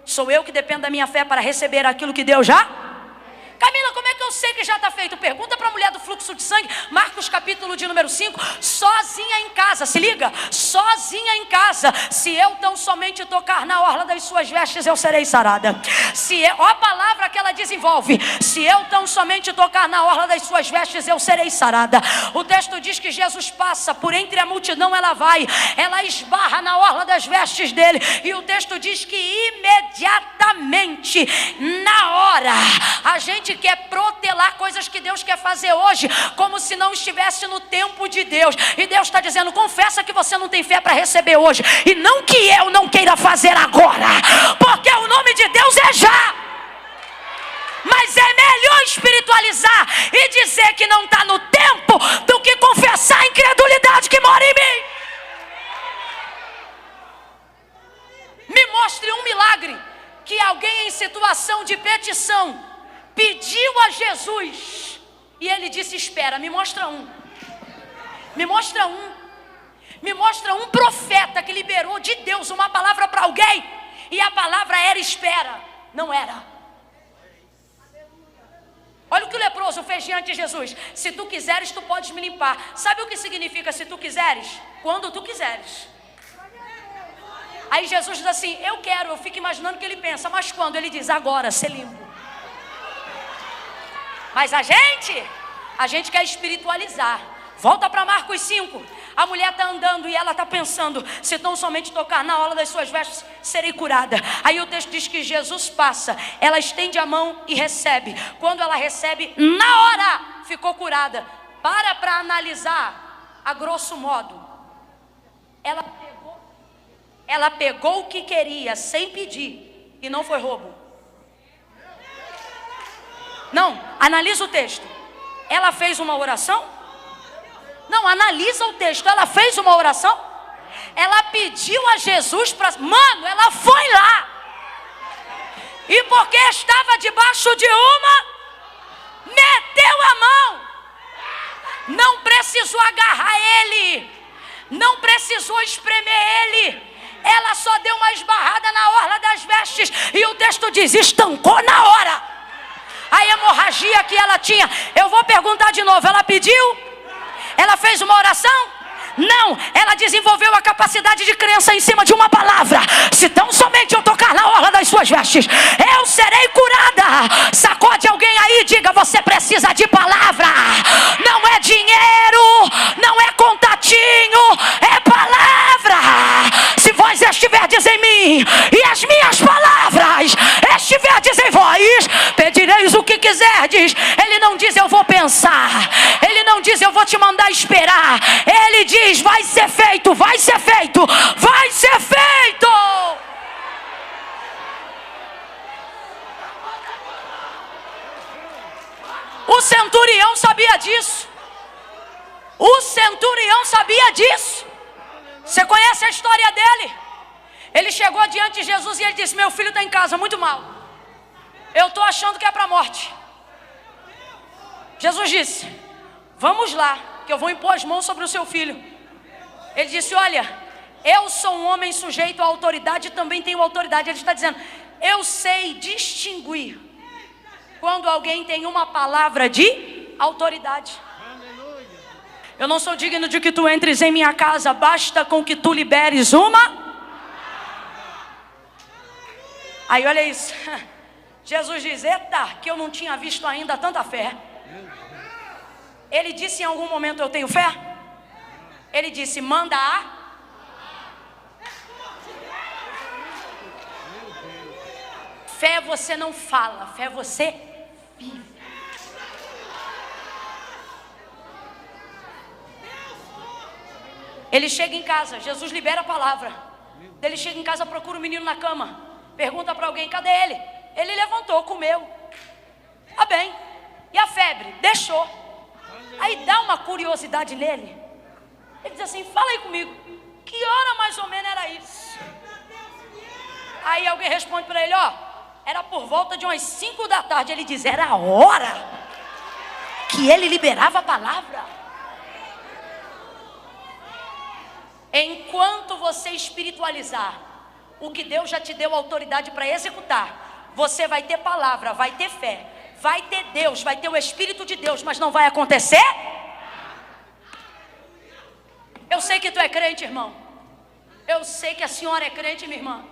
Sou eu que dependo da minha fé para receber aquilo que Deus já... Camila, como é que eu sei que já está feito? Pergunta para a mulher do fluxo de sangue, Marcos capítulo de número 5, sozinha em casa, se liga, sozinha em casa, se eu tão somente tocar na orla das suas vestes, eu serei sarada. Ó a palavra que ela desenvolve, se eu tão somente tocar na orla das suas vestes, eu serei sarada. O texto diz que Jesus passa por entre a multidão, ela esbarra na orla das vestes dele, e o texto diz que imediatamente, na hora, a gente quer protelar coisas que Deus quer fazer hoje, como se não estivesse no tempo de Deus. E Deus está dizendo, confessa que você não tem fé para receber hoje, e não que eu não queira fazer agora, porque o nome de Deus é já. Mas é melhor espiritualizar e dizer que não está no tempo, do que confessar a incredulidade que mora em mim. Me mostre um milagre que alguém em situação de petição pediu a Jesus e ele disse espera. Me mostra um. Me mostra um. Me mostra um profeta que liberou de Deus uma palavra para alguém e a palavra era espera. Não era. Olha o que o leproso fez diante de Jesus. Se tu quiseres, tu podes me limpar. Sabe o que significa se tu quiseres? Quando tu quiseres. Aí Jesus diz assim, eu quero. Eu fico imaginando o que ele pensa. Mas quando? Ele diz, agora, ser limpo. Mas a gente quer espiritualizar. Volta para Marcos 5. A mulher está andando e ela está pensando, se tão somente tocar na orla das suas vestes, serei curada. Aí o texto diz que Jesus passa, ela estende a mão e recebe. Quando ela recebe, na hora ficou curada. Para analisar, a grosso modo, ela pegou o que queria sem pedir e não foi roubo. Não, analisa o texto. Ela fez uma oração? Não, analisa o texto. Ela fez uma oração? Ela pediu a Jesus para... Mano, ela foi lá. E porque estava debaixo de uma, meteu a mão. Não precisou agarrar ele. Não precisou espremer ele. Ela só deu uma esbarrada na orla das vestes. E o texto diz, estancou na hora. A hemorragia que ela tinha. Eu vou perguntar de novo, ela pediu? Ela fez uma oração? Não, ela desenvolveu a capacidade de crença em cima de uma palavra. Se tão somente eu tocar na orla das suas vestes, eu serei curada. Sacode alguém aí e diga, você precisa de palavra. Não é dinheiro, não é contatinho, é palavra. Se vós estiverdes em mim e as minhas palavras estiverdes em vós, pedireis o que quiserdes. Ele não diz eu vou pensar, ele não diz eu vou te mandar esperar. Ele diz vai ser feito, vai ser feito, vai ser feito. O centurião sabia disso. O centurião sabia disso. Você conhece a história dele? Ele chegou diante de Jesus e ele disse, meu filho está em casa, muito mal. Eu estou achando que é para a morte. Jesus disse, vamos lá, que eu vou impor as mãos sobre o seu filho. Ele disse, olha, eu sou um homem sujeito à autoridade e também tenho autoridade. Ele está dizendo, eu sei distinguir quando alguém tem uma palavra de autoridade. Eu não sou digno de que tu entres em minha casa, basta com que tu liberes uma. Aí olha isso, Jesus diz, eita, que eu não tinha visto ainda tanta fé. Ele disse em algum momento, eu tenho fé? Ele disse, manda a... Fé você não fala, fé você vive. Ele chega em casa, Jesus libera a palavra. Ele chega em casa, procura o menino na cama, pergunta para alguém, cadê ele? Ele levantou, comeu. Tá bem. E a febre? Deixou. Aí dá uma curiosidade nele. Ele diz assim, fala aí comigo, que hora mais ou menos era isso? Aí alguém responde para ele, ó, era por volta de umas 5 da tarde. Ele diz, era a hora que ele liberava a palavra. Enquanto você espiritualizar o que Deus já te deu autoridade para executar, você vai ter palavra, vai ter fé, vai ter Deus, vai ter o Espírito de Deus, mas não vai acontecer. Eu sei que tu é crente, irmão. Eu sei que a senhora é crente, minha irmã.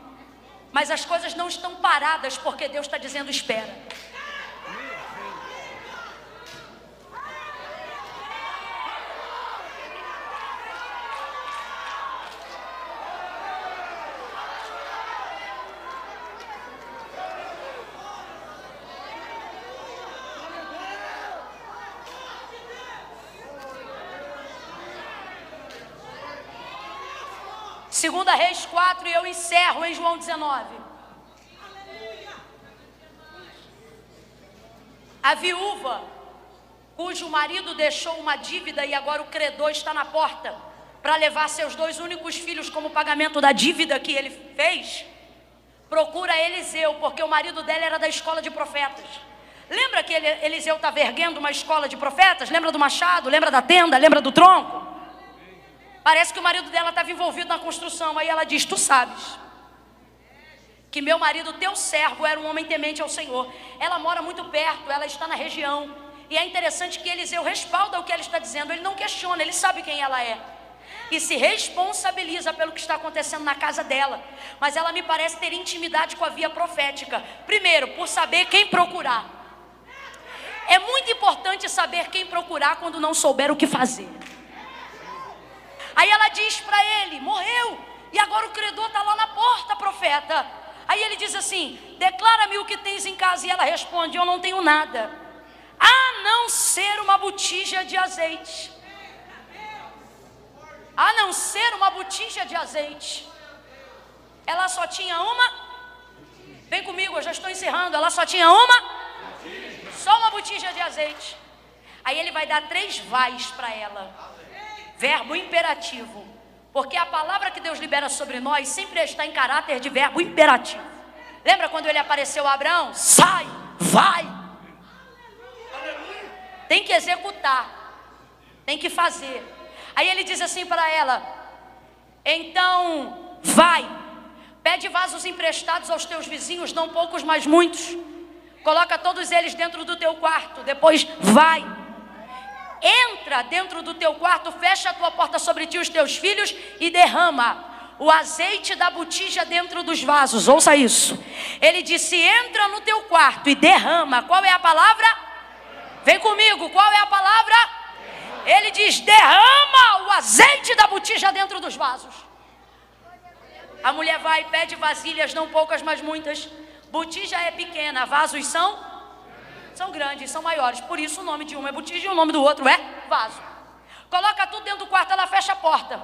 Mas as coisas não estão paradas porque Deus está dizendo espera. Segunda Reis 4, e eu encerro em João 19. A viúva, cujo marido deixou uma dívida e agora o credor está na porta para levar seus 2 únicos filhos como pagamento da dívida que ele fez, procura Eliseu, porque o marido dela era da escola de profetas. Lembra que Eliseu estava erguendo uma escola de profetas? Lembra do machado? Lembra da tenda? Lembra do tronco? Parece que o marido dela estava envolvido na construção. Aí ela diz, tu sabes que meu marido, teu servo, era um homem temente ao Senhor. Ela mora muito perto, ela está na região. E é interessante que Eliseu respalda o que ela está dizendo. Ele não questiona, ele sabe quem ela é. E se responsabiliza pelo que está acontecendo na casa dela. Mas ela me parece ter intimidade com a via profética. Primeiro, por saber quem procurar. É muito importante saber quem procurar quando não souber o que fazer. Aí ela diz para ele, morreu, e agora o credor está lá na porta, profeta. Aí ele diz assim, declara-me o que tens em casa. E ela responde, eu não tenho nada, a não ser uma botija de azeite. A não ser uma botija de azeite. Ela só tinha uma. Vem comigo, eu já estou encerrando. Ela só tinha uma. Só uma botija de azeite. Aí ele vai dar 3 vais para ela. Verbo imperativo, porque a palavra que Deus libera sobre nós sempre está em caráter de verbo imperativo. Lembra quando ele apareceu a Abraão? Sai, vai. Tem que executar, tem que fazer. Aí ele diz assim para ela, então vai, pede vasos emprestados aos teus vizinhos, não poucos, mas muitos. Coloca todos eles dentro do teu quarto, depois vai. Entra dentro do teu quarto, fecha a tua porta sobre ti e os teus filhos e derrama o azeite da botija dentro dos vasos. Ouça isso. Ele disse, entra no teu quarto e derrama. Qual é a palavra? Vem comigo, qual é a palavra? Ele diz, derrama o azeite da botija dentro dos vasos. A mulher vai e pede vasilhas, não poucas, mas muitas. Botija é pequena, vasos são grandes, são maiores. Por isso o nome de um é botija e o nome do outro é vaso. Coloca tudo dentro do quarto, ela fecha a porta.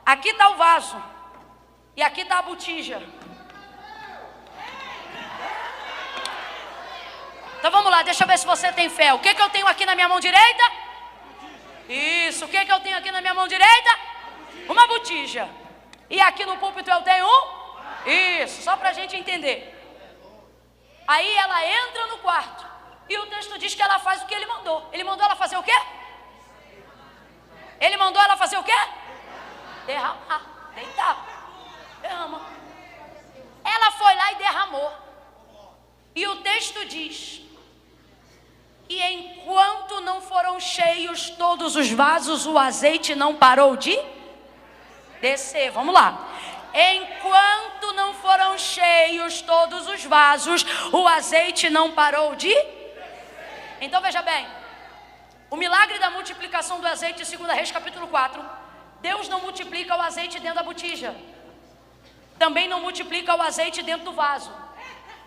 Aqui está o vaso e aqui está a botija. Então vamos lá, deixa eu ver se você tem fé. O que eu tenho aqui na minha mão direita? Isso, o que eu tenho aqui na minha mão direita? Uma botija. E aqui no púlpito eu tenho um? Isso, só para a gente entender. Aí ela entra no quarto. E o texto diz que ela faz o que ele mandou. Ele mandou ela fazer o quê? Ele mandou ela fazer o quê? Derramar, deitar. Derrama. Ela foi lá e derramou. E o texto diz, e enquanto não foram cheios todos os vasos, o azeite não parou de descer. Vamos lá. Enquanto não foram cheios todos os vasos, o azeite não parou de... Então veja bem, o milagre da multiplicação do azeite em 2 Reis capítulo 4, Deus não multiplica o azeite dentro da botija, também não multiplica o azeite dentro do vaso.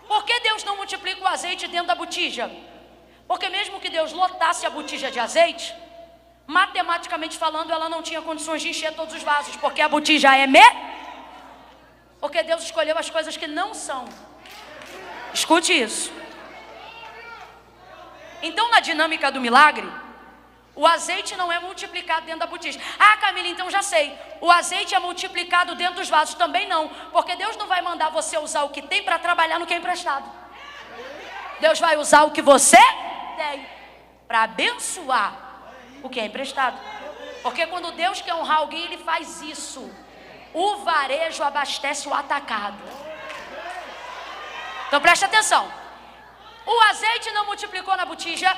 Por que Deus não multiplica o azeite dentro da botija? Porque mesmo que Deus lotasse a botija de azeite, matematicamente falando, ela não tinha condições de encher todos os vasos, porque a botija é Porque Deus escolheu as coisas que não são. Escute isso. Então, na dinâmica do milagre, o azeite não é multiplicado dentro da botija. Ah, Camila, então já sei. O azeite é multiplicado dentro dos vasos. Também não. Porque Deus não vai mandar você usar o que tem para trabalhar no que é emprestado. Deus vai usar o que você tem para abençoar o que é emprestado. Porque quando Deus quer honrar alguém, Ele faz isso. O varejo abastece o atacado. Então preste atenção. O azeite não multiplicou na botija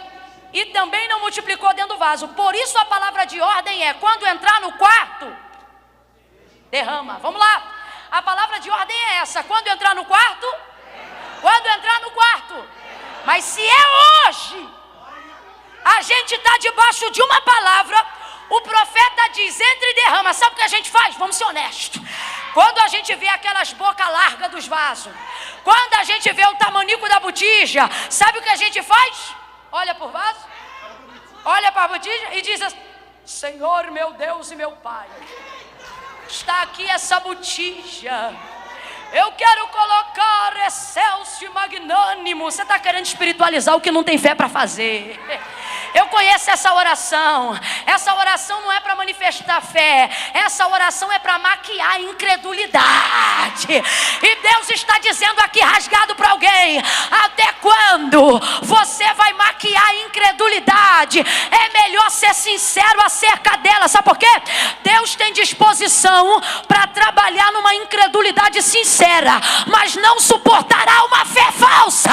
e também não multiplicou dentro do vaso. Por isso a palavra de ordem é: quando entrar no quarto, derrama. Vamos lá. A palavra de ordem é essa: quando entrar no quarto, quando entrar no quarto. Mas se é hoje, a gente está debaixo de uma palavra. O profeta diz: entra e derrama. Sabe o que a gente faz? Vamos ser honestos. Quando a gente vê aquelas bocas largas dos vasos, quando a gente vê o tamanico da botija, sabe o que a gente faz? Olha por vaso, olha para a botija e diz assim: Senhor meu Deus e meu Pai, está aqui essa botija, eu quero colocar excelso e magnânimo. Você está querendo espiritualizar o que não tem fé para fazer. Eu conheço essa oração. Essa oração não é para manifestar fé. Essa oração é para maquiar a incredulidade. E Deus está dizendo aqui, rasgado para alguém: até quando você vai maquiar a incredulidade? É melhor ser sincero acerca dela. Sabe por quê? Deus tem disposição para trabalhar numa incredulidade sincera, mas não suportará uma fé falsa.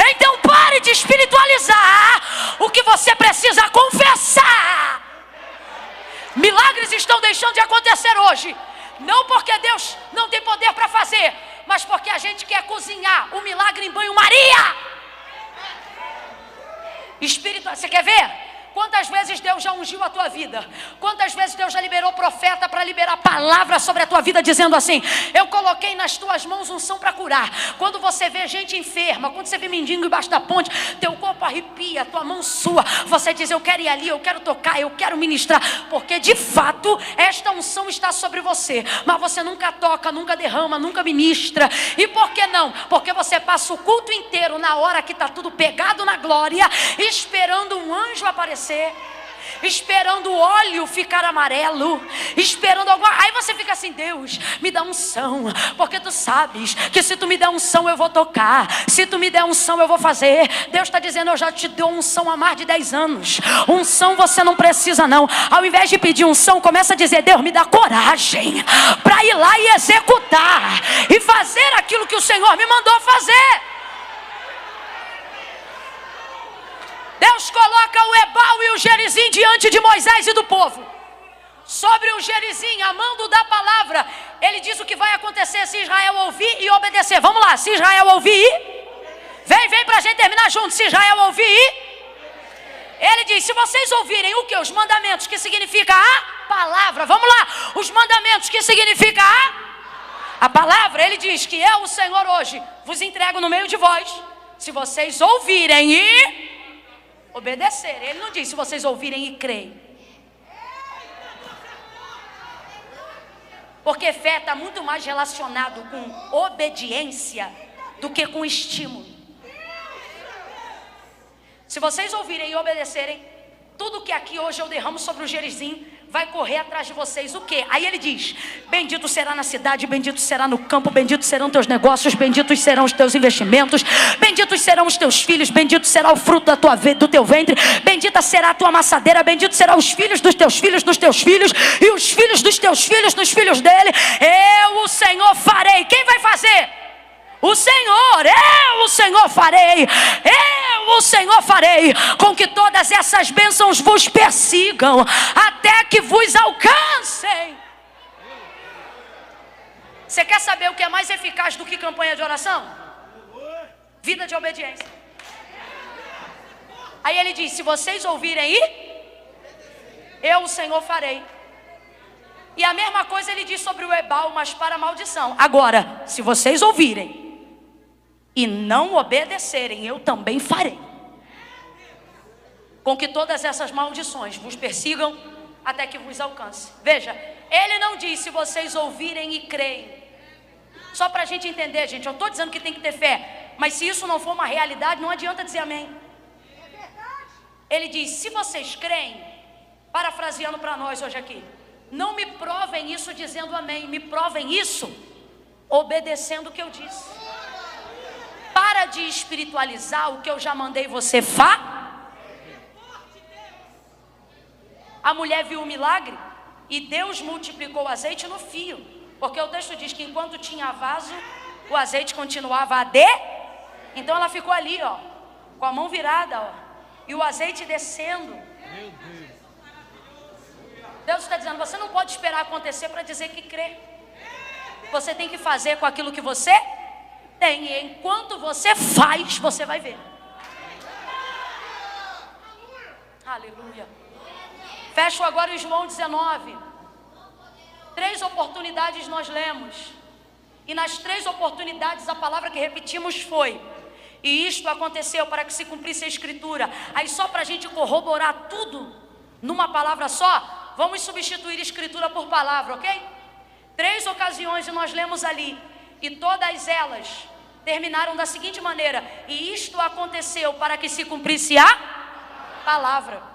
Então pare de espiritualizar o que você precisa confessar. Milagres estão deixando de acontecer hoje, não porque Deus não tem poder para fazer, mas porque a gente quer cozinhar o milagre em banho-maria. Você quer ver? Quantas vezes Deus já ungiu a tua vida? Quantas vezes Deus já liberou profeta para liberar palavra sobre a tua vida, dizendo assim: eu coloquei nas tuas mãos unção para curar. Quando você vê gente enferma, quando você vê mendigo embaixo da ponte, teu corpo arrepia, tua mão sua, você diz: eu quero ir ali, eu quero tocar, eu quero ministrar. Porque de fato esta unção está sobre você, mas você nunca toca, nunca derrama, nunca ministra. E por que não? Porque você passa o culto inteiro na hora que está tudo pegado na glória, esperando um anjo aparecer, esperando o óleo ficar amarelo, esperando alguma. Aí você fica assim: Deus, me dá unção, porque tu sabes que se tu me der unção eu vou tocar, se tu me der unção eu vou fazer. Deus está dizendo: eu já te dou unção há mais de 10 anos. Unção você não precisa não. Ao invés de pedir unção, começa a dizer: Deus, me dá coragem para ir lá e executar e fazer aquilo que o Senhor me mandou fazer. Deus coloca o Ebal e o Gerizim diante de Moisés e do povo. Sobre o Gerizim, amando da palavra, ele diz o que vai acontecer se Israel ouvir e obedecer. Vamos lá, se Israel ouvir e... Vem pra gente terminar junto. Se Israel ouvir e... Ele diz: se vocês ouvirem o que? Os mandamentos, que significa a palavra. Vamos lá, os mandamentos, que significa a palavra. Ele diz que eu, o Senhor, hoje vos entrego no meio de vós, se vocês ouvirem e... obedecer. Ele não diz se vocês ouvirem e creem. Porque fé está muito mais relacionado com obediência do que com estímulo. Se vocês ouvirem e obedecerem, tudo que aqui hoje eu derramo sobre o Gerizim vai correr atrás de vocês. O quê? Aí ele diz: bendito será na cidade, bendito será no campo, benditos serão teus negócios, benditos serão os teus investimentos, benditos serão os teus filhos, bendito será o fruto do teu ventre, bendita será a tua amassadeira, bendito serão os filhos dos teus filhos, e os filhos dos teus filhos, dos filhos dele. Eu, o Senhor, farei. Quem vai fazer? O Senhor. Eu, o Senhor, farei. Eu, o Senhor, farei com que todas essas bênçãos vos persigam até que vos alcancem. Você quer saber o que é mais eficaz do que campanha de oração? Vida de obediência. Aí ele diz: se vocês ouvirem eu, o Senhor, farei. E a mesma coisa ele diz sobre o Ebal, mas para maldição. Agora, se vocês ouvirem e não obedecerem, eu também farei com que todas essas maldições vos persigam até que vos alcance. Veja, ele não diz se vocês ouvirem e creem. Só para a gente entender, gente, eu estou dizendo que tem que ter fé, mas se isso não for uma realidade, não adianta dizer amém. Ele diz, se vocês creem, parafraseando para nós hoje aqui, não me provem isso dizendo amém, me provem isso obedecendo o que eu disse. Para de espiritualizar o que eu já mandei você A mulher viu o milagre e Deus multiplicou o azeite no fio, porque o texto diz que enquanto tinha vaso, o azeite continuava a Então ela ficou ali, ó, com a mão virada, ó, e o azeite descendo. Deus está dizendo, você não pode esperar acontecer para dizer que crê. Você tem que fazer com aquilo que você tem, e enquanto você faz, você vai ver. Aleluia. Fecho agora em João 19. 3 oportunidades nós lemos, e nas 3 oportunidades a palavra que repetimos foi: e isto aconteceu para que se cumprisse a escritura. Aí só para a gente corroborar tudo numa palavra só, vamos substituir escritura por palavra, ok? 3 ocasiões e nós lemos ali, e todas elas terminaram da seguinte maneira: e isto aconteceu para que se cumprisse a palavra.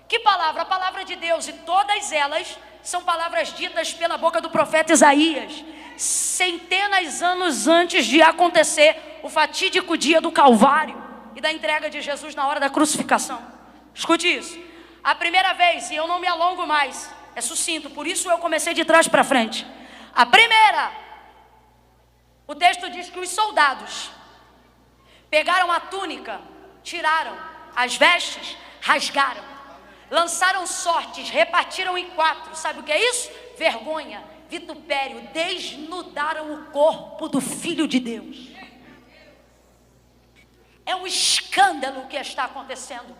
Que palavra? A palavra de Deus, e todas elas são palavras ditas pela boca do profeta Isaías, centenas de anos antes de acontecer o fatídico dia do Calvário e da entrega de Jesus na hora da crucificação. Escute isso. A primeira vez, e eu não me alongo mais, é sucinto, por isso eu comecei de trás para frente. A primeira, o texto diz que os soldados pegaram a túnica, tiraram as vestes, rasgaram, lançaram sortes, repartiram em 4. Sabe o que é isso? Vergonha, vitupério, desnudaram o corpo do Filho de Deus. É um escândalo o que está acontecendo.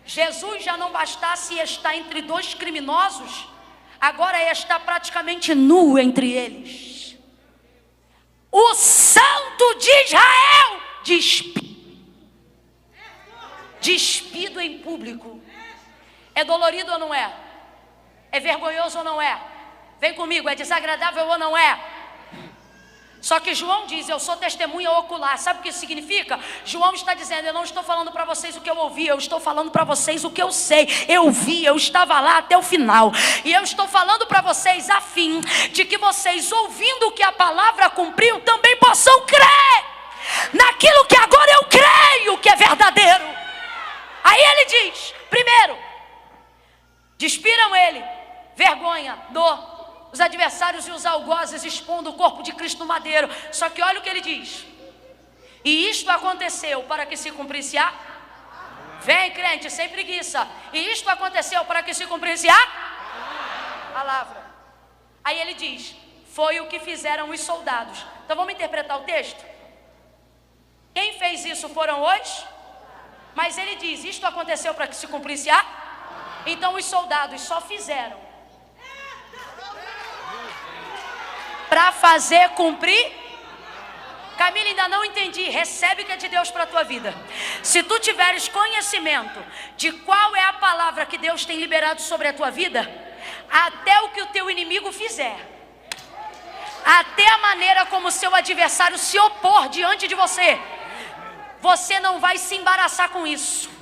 Jesus já não bastasse estar entre 2 criminosos, agora está praticamente nu entre eles. O Santo de Israel despido em público. É dolorido ou não é? É vergonhoso ou não é? Vem comigo, é desagradável ou não é? Só que João diz, eu sou testemunha ocular. Sabe o que isso significa? João está dizendo, eu não estou falando para vocês o que eu ouvi, eu estou falando para vocês o que eu sei. Eu vi, eu estava lá até o final. E eu estou falando para vocês a fim de que vocês, ouvindo que a palavra cumpriu, também possam crer naquilo que agora eu creio que é verdadeiro. Aí ele diz, primeiro, despiram ele, vergonha, dor, os adversários e os algozes expondo o corpo de Cristo no madeiro. Só que olha o que ele diz: e isto aconteceu para que se cumprisse a... Vem, crente, sem preguiça. E isto aconteceu para que se cumprisse a palavra. Aí ele diz, foi o que fizeram os soldados. Então vamos interpretar o texto. Quem fez isso foram os... Mas ele diz, isto aconteceu para que se cumprisse a... Então os soldados só fizeram para fazer cumprir. Camila, ainda não entendi. Recebe o que é de Deus para a tua vida. Se tu tiveres conhecimento de qual é a palavra que Deus tem liberado sobre a tua vida, até o que o teu inimigo fizer, até a maneira como o seu adversário se opor diante de você, você não vai se embaraçar com isso.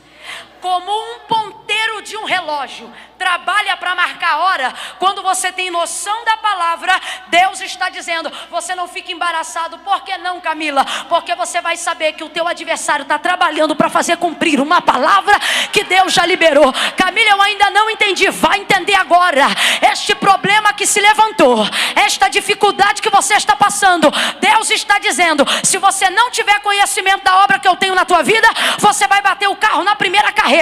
Como um ponteiro de um relógio trabalha para marcar a hora, quando você tem noção da palavra, Deus está dizendo, você não fica embaraçado. Por que não, Camila? Porque você vai saber que o teu adversário está trabalhando para fazer cumprir uma palavra que Deus já liberou. Camila, eu ainda não entendi. Vai entender agora. Este problema que se levantou, esta dificuldade que você está passando, Deus está dizendo, se você não tiver conhecimento da obra que eu tenho na tua vida, você vai bater o carro na primeira carreta.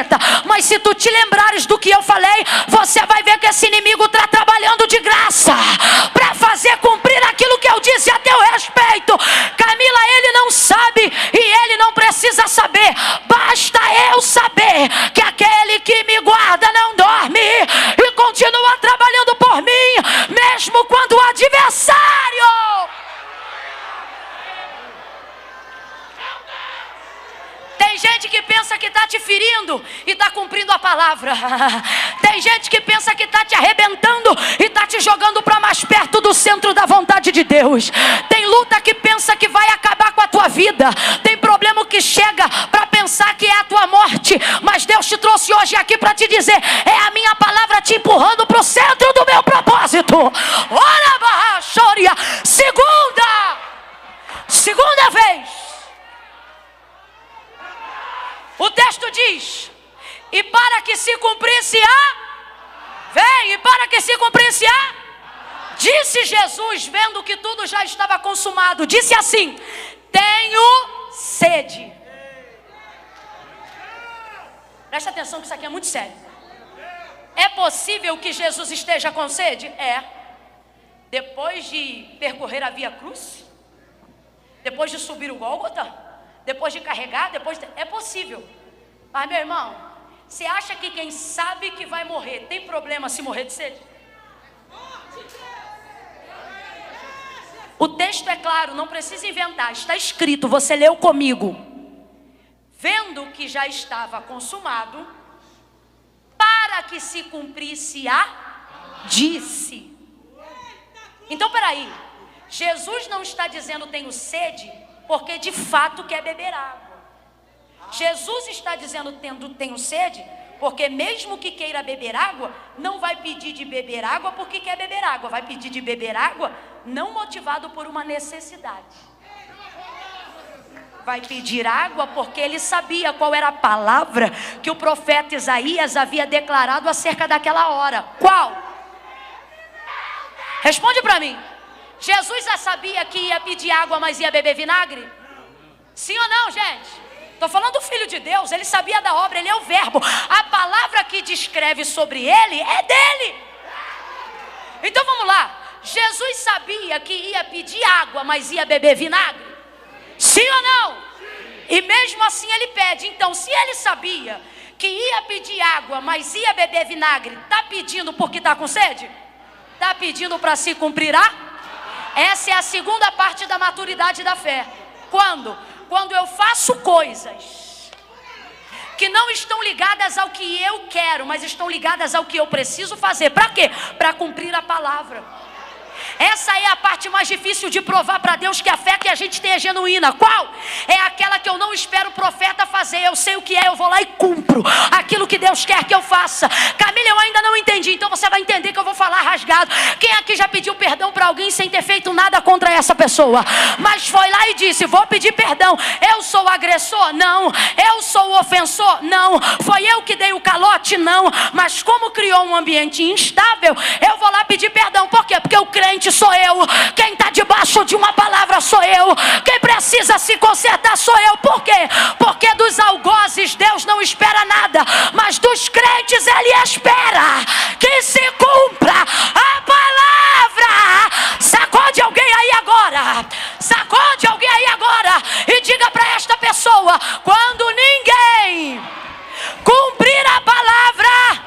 Mas se tu te lembrares do que eu falei, você vai ver que esse inimigo está trabalhando de graça para fazer cumprir aquilo que eu disse a teu respeito. Camila, ele não sabe e ele não precisa saber. Basta eu saber que aquele que me guarda não dorme e continua trabalhando por mim, mesmo quando o adversário... Tem gente que pensa pensa que está te ferindo e está cumprindo a palavra. Tem gente que pensa que está te arrebentando e está te jogando para mais perto do centro da vontade de Deus. Tem luta que pensa que vai acabar com a tua vida. Tem problema que chega para pensar que é a tua morte. Mas Deus te trouxe hoje aqui para te dizer: é a minha palavra te empurrando para o centro do meu propósito. Ora, barra, choria. Segunda vez. O texto diz: e para que se cumprisse disse Jesus, vendo que tudo já estava consumado, disse assim: tenho sede. Presta atenção que isso aqui é muito sério. É possível que Jesus esteja com sede? É. Depois de percorrer a Via Cruz, depois de subir o Gólgota, depois de carregar, é possível. Mas, meu irmão, você acha que quem sabe que vai morrer tem problema se morrer de sede? O texto é claro, não precisa inventar, está escrito, você leu comigo. Vendo que já estava consumado, para que se cumprisse disse. Então, peraí, Jesus não está dizendo tenho sede porque de fato quer beber água. Jesus está dizendo tenho sede porque mesmo que queira beber água, não vai pedir de beber água porque quer beber água. Vai pedir de beber água não motivado por uma necessidade. Vai pedir água porque ele sabia qual era a palavra que o profeta Isaías havia declarado acerca daquela hora. Qual? Responde para mim. Jesus já sabia que ia pedir água, mas ia beber vinagre? Sim ou não, gente? Estou falando do Filho de Deus, ele sabia da obra, ele é o verbo. A palavra que descreve sobre ele é dele. Então vamos lá. Jesus sabia que ia pedir água, mas ia beber vinagre? Sim ou não? E mesmo assim ele pede. Então, se ele sabia que ia pedir água, mas ia beber vinagre, está pedindo porque está com sede? Está pedindo para se cumprir Essa é a segunda parte da maturidade da fé. Quando? Quando eu faço coisas que não estão ligadas ao que eu quero, mas estão ligadas ao que eu preciso fazer. Para quê? Para cumprir a palavra. Essa é a parte mais difícil de provar para Deus que a fé que a gente tem é genuína. Qual? É aquela que eu não espero o profeta fazer. Eu sei o que é, eu vou lá e cumpro aquilo que Deus quer que eu faça. Camila, eu ainda não entendi. Então você vai entender que eu vou falar rasgado. Quem aqui já pediu perdão para alguém sem ter feito nada contra essa pessoa? Mas foi lá e disse, vou pedir perdão. Eu sou o agressor? Não. Eu sou o ofensor? Não. Foi eu que dei o calote? Não. Mas como criou um ambiente instável, eu vou lá pedir perdão. Por quê? Porque o crente sou eu, quem está debaixo de uma palavra sou eu, quem precisa se consertar sou eu. Por quê? Porque dos algozes Deus não espera nada, mas dos crentes Ele espera que se cumpra a palavra. Sacode alguém aí agora, sacode alguém aí agora e diga para esta pessoa: quando ninguém cumprir a palavra,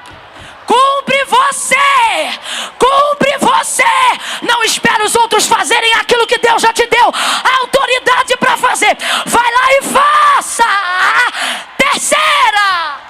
cumpre você, cumpre você. Não espera os outros fazerem aquilo que Deus já te deu autoridade para fazer. Vai lá e faça. Terceira.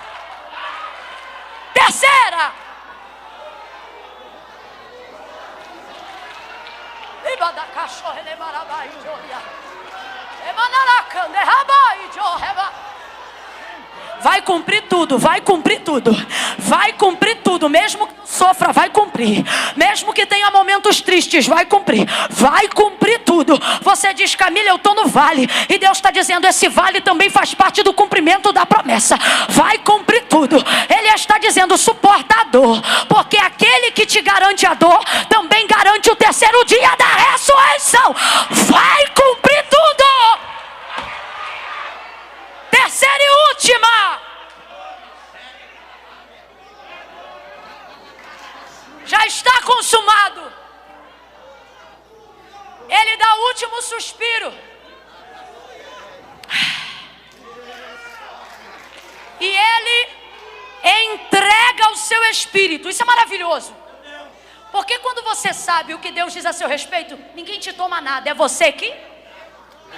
Vai cumprir tudo, vai cumprir tudo, vai cumprir tudo, mesmo que sofra, vai cumprir, mesmo que tenha momentos tristes, vai cumprir tudo. Você diz, Camila, eu estou no vale, e Deus está dizendo, esse vale também faz parte do cumprimento da promessa. Vai cumprir tudo. Ele está dizendo, suporta a dor, porque aquele que te garante a dor também garante o terceiro dia da ressurreição. Vai cumprir tudo. Terceira e última. Já está consumado. Ele dá o último suspiro. E ele entrega o seu espírito. Isso é maravilhoso. Porque quando você sabe o que Deus diz a seu respeito, ninguém te toma nada. É você que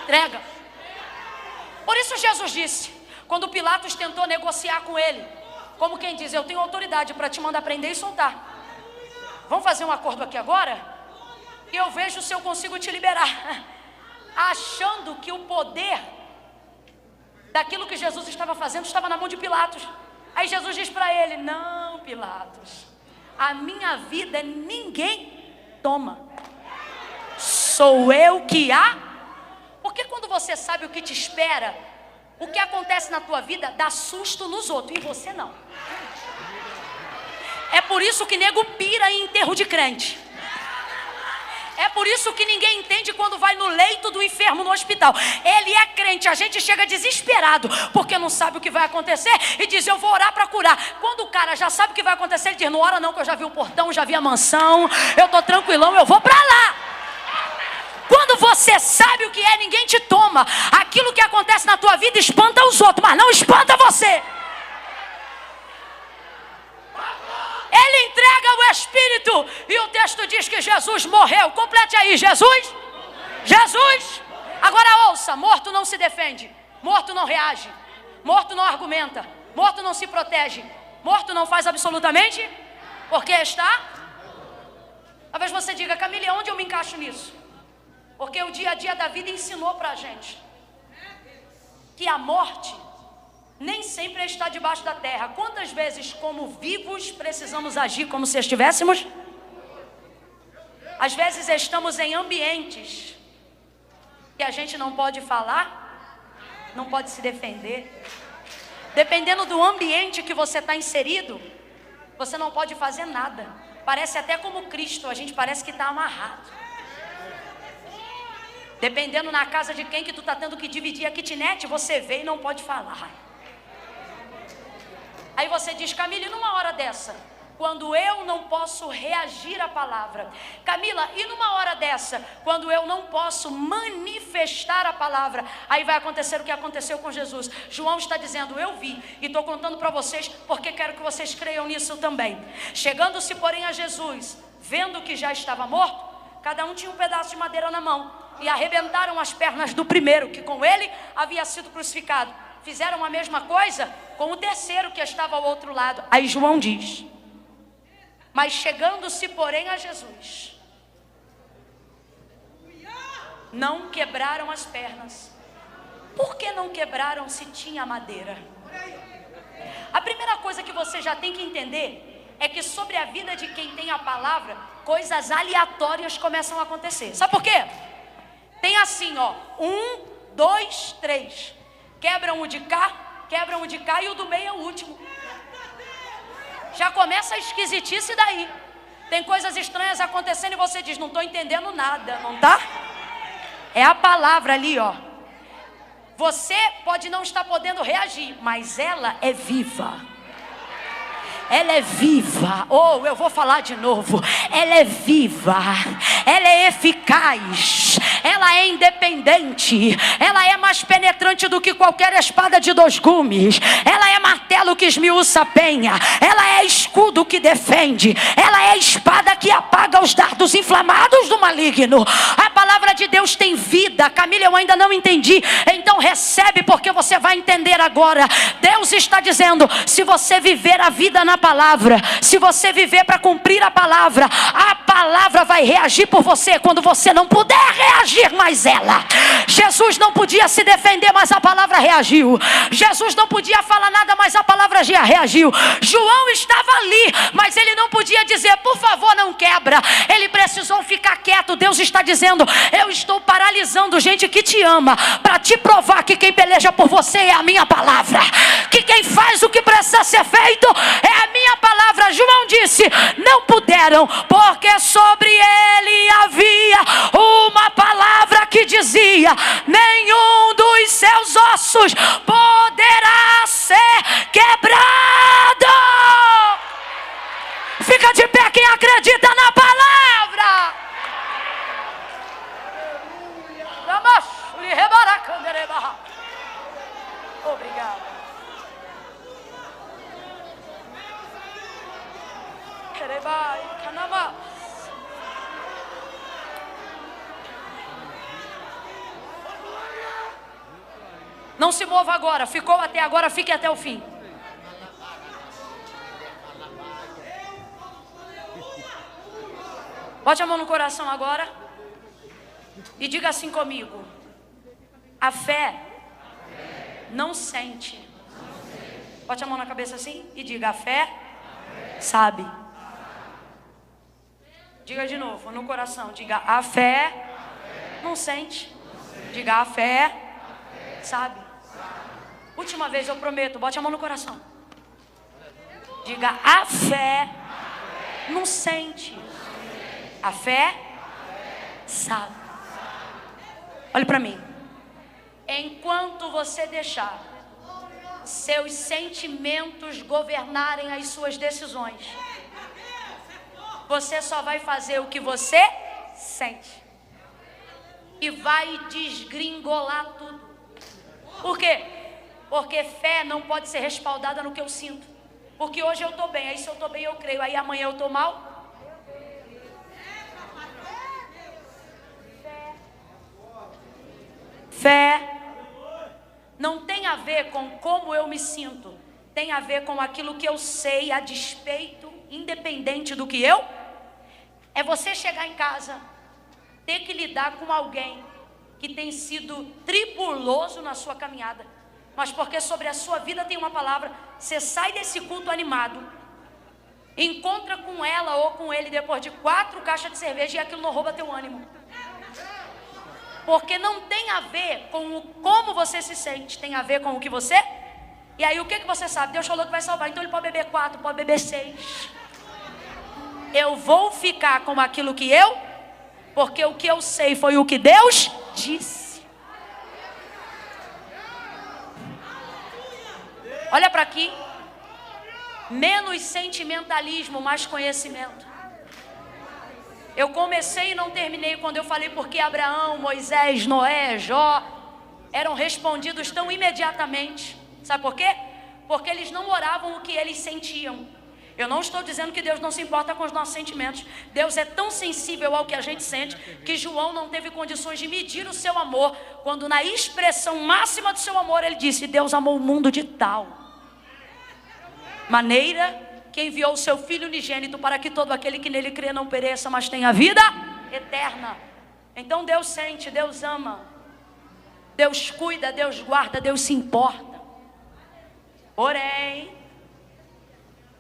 entrega. Por isso Jesus disse, Quando Pilatos tentou negociar com ele, como quem diz, eu tenho autoridade para te mandar prender e soltar. Vamos fazer um acordo aqui agora? E eu vejo se eu consigo te liberar. Achando que o poder daquilo que Jesus estava fazendo estava na mão de Pilatos. Aí Jesus diz para ele, não, Pilatos, a minha vida ninguém toma. Sou eu que a... Porque quando você sabe o que te espera, o que acontece na tua vida dá susto nos outros, e você não. É por isso que nego pira em enterro de crente. É por isso que ninguém entende quando vai no leito do enfermo no hospital. Ele é crente, a gente chega desesperado, porque não sabe o que vai acontecer, e diz, eu vou orar para curar. Quando o cara já sabe o que vai acontecer, ele diz, não ora não, que eu já vi o portão, já vi a mansão, eu estou tranquilão, eu vou para lá. Quando você sabe o que é, ninguém te toma. Aquilo que acontece na tua vida espanta os outros, mas não espanta você. Ele entrega o Espírito, e o texto diz que Jesus morreu. Complete aí, Jesus. Agora ouça, morto não se defende, morto não reage, morto não argumenta, morto não se protege, morto não faz absolutamente, porque está... Talvez você diga, Camila, onde eu me encaixo nisso? Porque o dia a dia da vida ensinou pra gente que a morte nem sempre está debaixo da terra. Quantas vezes, como vivos, precisamos agir como se estivéssemos? Às vezes estamos em ambientes que a gente não pode falar, não pode se defender. Dependendo do ambiente que você está inserido, você não pode fazer nada. Parece até como Cristo, a gente parece que está amarrado. Dependendo na casa de quem que tu está tendo que dividir a kitnet, você vê e não pode falar. Aí você diz, Camila, e numa hora dessa, quando eu não posso reagir à palavra? Camila, e numa hora dessa, quando eu não posso manifestar a palavra? Aí vai acontecer o que aconteceu com Jesus. João está dizendo, eu vi, e estou contando para vocês, porque quero que vocês creiam nisso também. Chegando-se, porém, a Jesus, vendo que já estava morto, cada um tinha um pedaço de madeira na mão, e arrebentaram as pernas do primeiro, que com ele havia sido crucificado. Fizeram a mesma coisa com o terceiro que estava ao outro lado. Aí João diz, mas chegando-se, porém, a Jesus, não quebraram as pernas. Por que não quebraram se tinha madeira? A primeira coisa que você já tem que entender é que sobre a vida de quem tem a palavra, coisas aleatórias começam a acontecer. Sabe por quê? Tem assim, ó, 1, 2, 3. Quebram o de cá e o do meio é o último. Já começa a esquisitice daí. Tem coisas estranhas acontecendo e você diz, não estou entendendo nada, não tá? É a palavra ali, ó. Você pode não estar podendo reagir, mas ela é viva. Ela é viva. Oh, eu vou falar de novo. Ela é viva. Ela é eficaz. Ela é independente. Ela é mais penetrante do que qualquer espada de 2 gumes. Ela é martelo que esmiuça a penha. Ela é escudo que defende. Ela é espada que apaga os dardos inflamados do maligno. A palavra de Deus tem vida. Camila, eu ainda não entendi. Então recebe, porque você vai entender agora. Deus está dizendo, se você viver a vida na palavra, se você viver para cumprir a palavra vai reagir por você quando você não puder reagir mais ela. Jesus não podia se defender, mas a palavra reagiu. Jesus não podia falar nada, mas a palavra já reagiu. João estava ali, mas ele não podia dizer, por favor, não quebra. Ele precisou ficar quieto. Deus está dizendo, eu estou paralisando gente que te ama, para te provar que quem peleja por você é a minha palavra, que quem faz o que precisa ser feito é a minha palavra. João disse, não puderam, porque sobre ele havia uma palavra que dizia, nenhum dos seus ossos poderá ser quebrado. Fica de pé quem acredita na palavra. Obrigado. Não se mova agora. Ficou até agora, fique até o fim. Bote a mão no coração agora e diga assim comigo: a fé não sente. Bote a mão na cabeça assim e diga: a fé sabe. Diga de novo no coração, diga: a fé não sente. Diga: a fé sabe. Última vez, eu prometo, bote a mão no coração. Diga: a fé não sente. A fé sabe. Olhe para mim. Enquanto você deixar seus sentimentos governarem as suas decisões, você só vai fazer o que você sente. E vai desgringolar tudo. Por quê? Porque fé não pode ser respaldada no que eu sinto. Porque hoje eu estou bem, aí se eu estou bem eu creio, aí amanhã eu estou mal. Fé não tem a ver com como eu me sinto, tem a ver com aquilo que eu sei a despeito, independente do que eu. É você chegar em casa, ter que lidar com alguém que tem sido tribuloso na sua caminhada, mas porque sobre a sua vida tem uma palavra, você sai desse culto animado, encontra com ela ou com ele depois de 4 caixas de cerveja e aquilo não rouba teu ânimo. Porque não tem a ver com como você se sente, tem a ver com o que você... E aí o que você sabe? Deus falou que vai salvar, então ele pode beber 4, pode beber 6. Eu vou ficar com aquilo que eu... Porque o que eu sei foi o que Deus disse. Olha para aqui. Menos sentimentalismo, mais conhecimento. Eu comecei e não terminei quando eu falei porque Abraão, Moisés, Noé, Jó eram respondidos tão imediatamente. Sabe por quê? Porque eles não oravam o que eles sentiam. Eu não estou dizendo que Deus não se importa com os nossos sentimentos. Deus é tão sensível ao que a gente sente que João não teve condições de medir o seu amor, quando na expressão máxima do seu amor ele disse: Deus amou o mundo de tal maneira que enviou o seu Filho unigênito para que todo aquele que nele crê não pereça, mas tenha vida eterna. Então Deus sente, Deus ama, Deus cuida, Deus guarda, Deus se importa. Porém,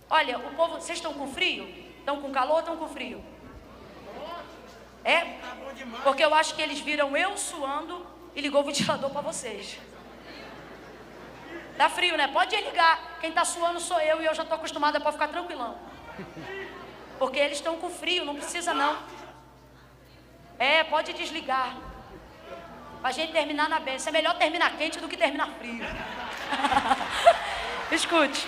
olha, o povo, vocês estão com frio? Estão com calor ou estão com frio? É? Porque eu acho que eles viram eu suando e ligou o ventilador para vocês. Tá frio, né? Pode ligar. Quem tá suando sou eu e eu já tô acostumada para ficar tranquilão. Porque eles estão com frio, não precisa não. É, pode desligar. Pra gente terminar na bênção. É melhor terminar quente do que terminar frio. Escute.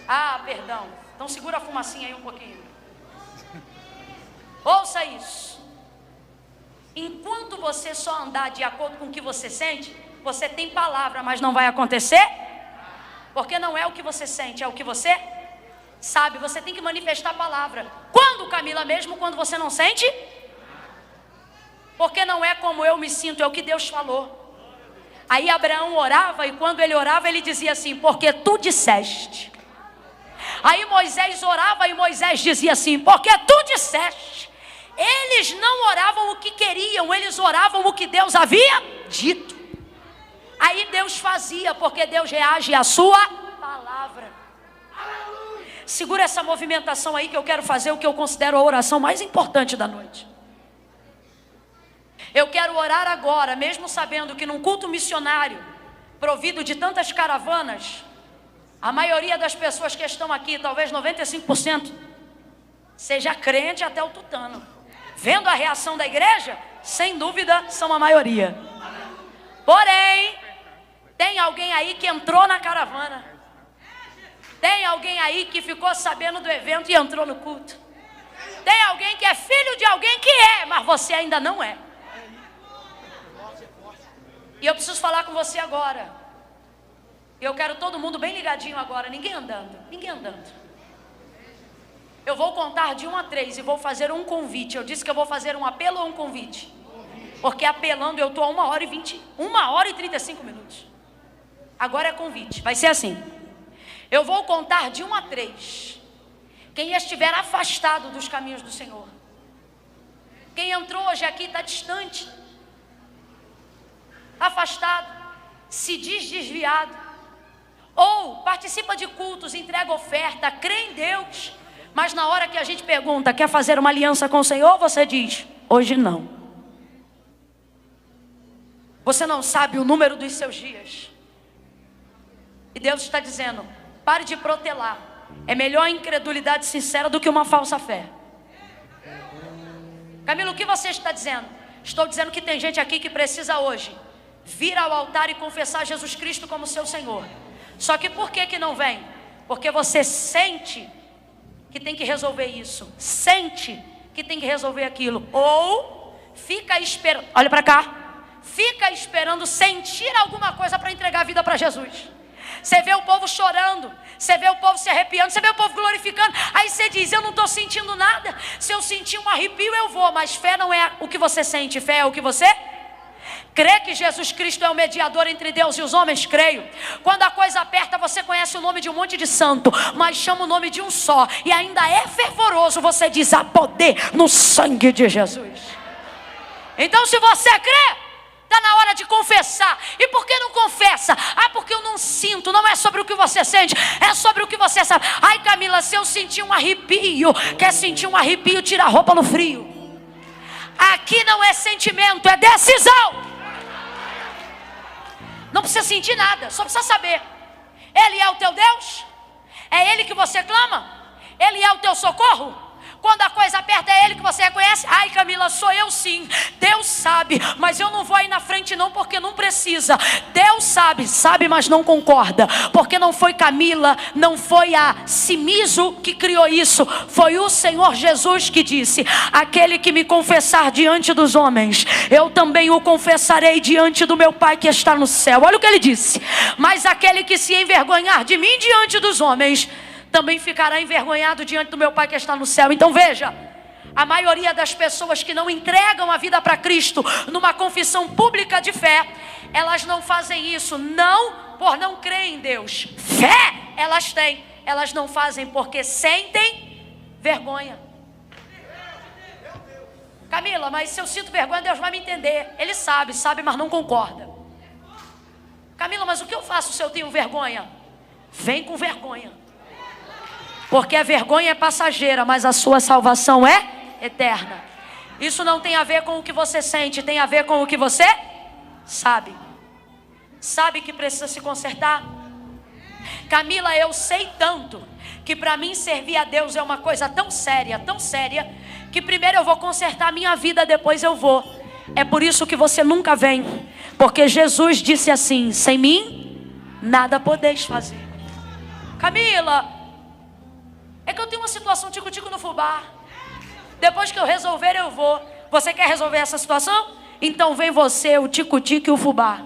Ah, perdão. Então segura a fumacinha aí um pouquinho. Ouça isso. Enquanto você só andar de acordo com o que você sente, você tem palavra, mas não vai acontecer. Porque não é o que você sente, é o que você sabe. Você tem que manifestar a palavra. Quando, Camila? Mesmo quando você não sente? Porque não é como eu me sinto, é o que Deus falou. Aí Abraão orava, e quando ele orava ele dizia assim: porque tu disseste. Aí Moisés orava e Moisés dizia assim: porque tu disseste. Eles não oravam o que queriam, eles oravam o que Deus havia dito. Aí Deus fazia, porque Deus reage à sua palavra. Segura essa movimentação aí que eu quero fazer o que eu considero a oração mais importante da noite. Eu quero orar agora, mesmo sabendo que num culto missionário, provido de tantas caravanas, a maioria das pessoas que estão aqui, talvez 95%, seja crente até o tutano. Vendo a reação da igreja, sem dúvida são a maioria. Porém, tem alguém aí que entrou na caravana. Tem alguém aí que ficou sabendo do evento e entrou no culto. Tem alguém que é filho de alguém que é, mas você ainda não é. E eu preciso falar com você agora. Eu quero todo mundo bem ligadinho agora, ninguém andando, ninguém andando. Eu vou contar de 1 a 3 e vou fazer um convite. Eu disse que eu vou fazer um apelo ou um convite? Porque apelando eu estou a 1h20, 1h35 minutos. Agora é convite, vai ser assim. Eu vou contar de 1 a 3. Quem estiver afastado dos caminhos do Senhor. Quem entrou hoje aqui está distante, afastado, se diz desviado, ou participa de cultos, entrega oferta, crê em Deus, mas na hora que a gente pergunta, quer fazer uma aliança com o Senhor, você diz, hoje não. Você não sabe o número dos seus dias. E Deus está dizendo, pare de protelar. É melhor a incredulidade sincera do que uma falsa fé. Camilo, o que você está dizendo? Estou dizendo que tem gente aqui que precisa hoje vir ao altar e confessar Jesus Cristo como seu Senhor. Só que por que não vem? Porque você sente que tem que resolver isso, sente que tem que resolver aquilo, ou fica esperando, olha para cá, fica esperando sentir alguma coisa para entregar a vida para Jesus. Você vê o povo chorando, você vê o povo se arrepiando, você vê o povo glorificando, aí você diz, eu não estou sentindo nada. Se eu sentir um arrepio eu vou, mas fé não é o que você sente, fé é o que você crê. Que Jesus Cristo é o mediador entre Deus e os homens, creio. Quando a coisa aperta, você conhece o nome de um monte de santo, mas chama o nome de um só, e ainda é fervoroso, você diz, há poder no sangue de Jesus. Então se você crê, está na hora de confessar. E por que não confessa? Ah, porque eu não sinto. Não é sobre o que você sente, é sobre o que você sabe. Ai, Camila, se eu sentir um arrepio, quer sentir um arrepio, tira a roupa no frio. Aqui não é sentimento, é decisão. Não precisa sentir nada, só precisa saber. Ele é o teu Deus? É Ele que você clama? Ele é o teu socorro? Quando a coisa aperta, é Ele que você reconhece? Ai, Camila, sou eu sim. Deus sabe, mas eu não vou aí na frente não, porque não precisa. Deus sabe, mas não concorda. Porque não foi Camila, não foi a Simiso que criou isso. Foi o Senhor Jesus que disse, aquele que me confessar diante dos homens, eu também o confessarei diante do meu Pai que está no céu. Olha o que Ele disse. Mas aquele que se envergonhar de mim diante dos homens, também ficará envergonhado diante do meu Pai que está no céu. Então veja, a maioria das pessoas que não entregam a vida para Cristo numa confissão pública de fé, elas não fazem isso, não por não crer em Deus. Fé elas têm, elas não fazem porque sentem vergonha. Camila, mas se eu sinto vergonha, Deus vai me entender. Ele sabe, mas não concorda. Camila, mas o que eu faço se eu tenho vergonha? Vem com vergonha. Porque a vergonha é passageira, mas a sua salvação é eterna. Isso não tem a ver com o que você sente, tem a ver com o que você sabe. Sabe que precisa se consertar? Camila, eu sei tanto que para mim servir a Deus é uma coisa tão séria, que primeiro eu vou consertar a minha vida, depois eu vou. É por isso que você nunca vem, porque Jesus disse assim, sem mim nada podeis fazer. Camila, é que eu tenho uma situação tico-tico no fubá. Depois que eu resolver, eu vou. Você quer resolver essa situação? Então vem você, o tico-tico e o fubá.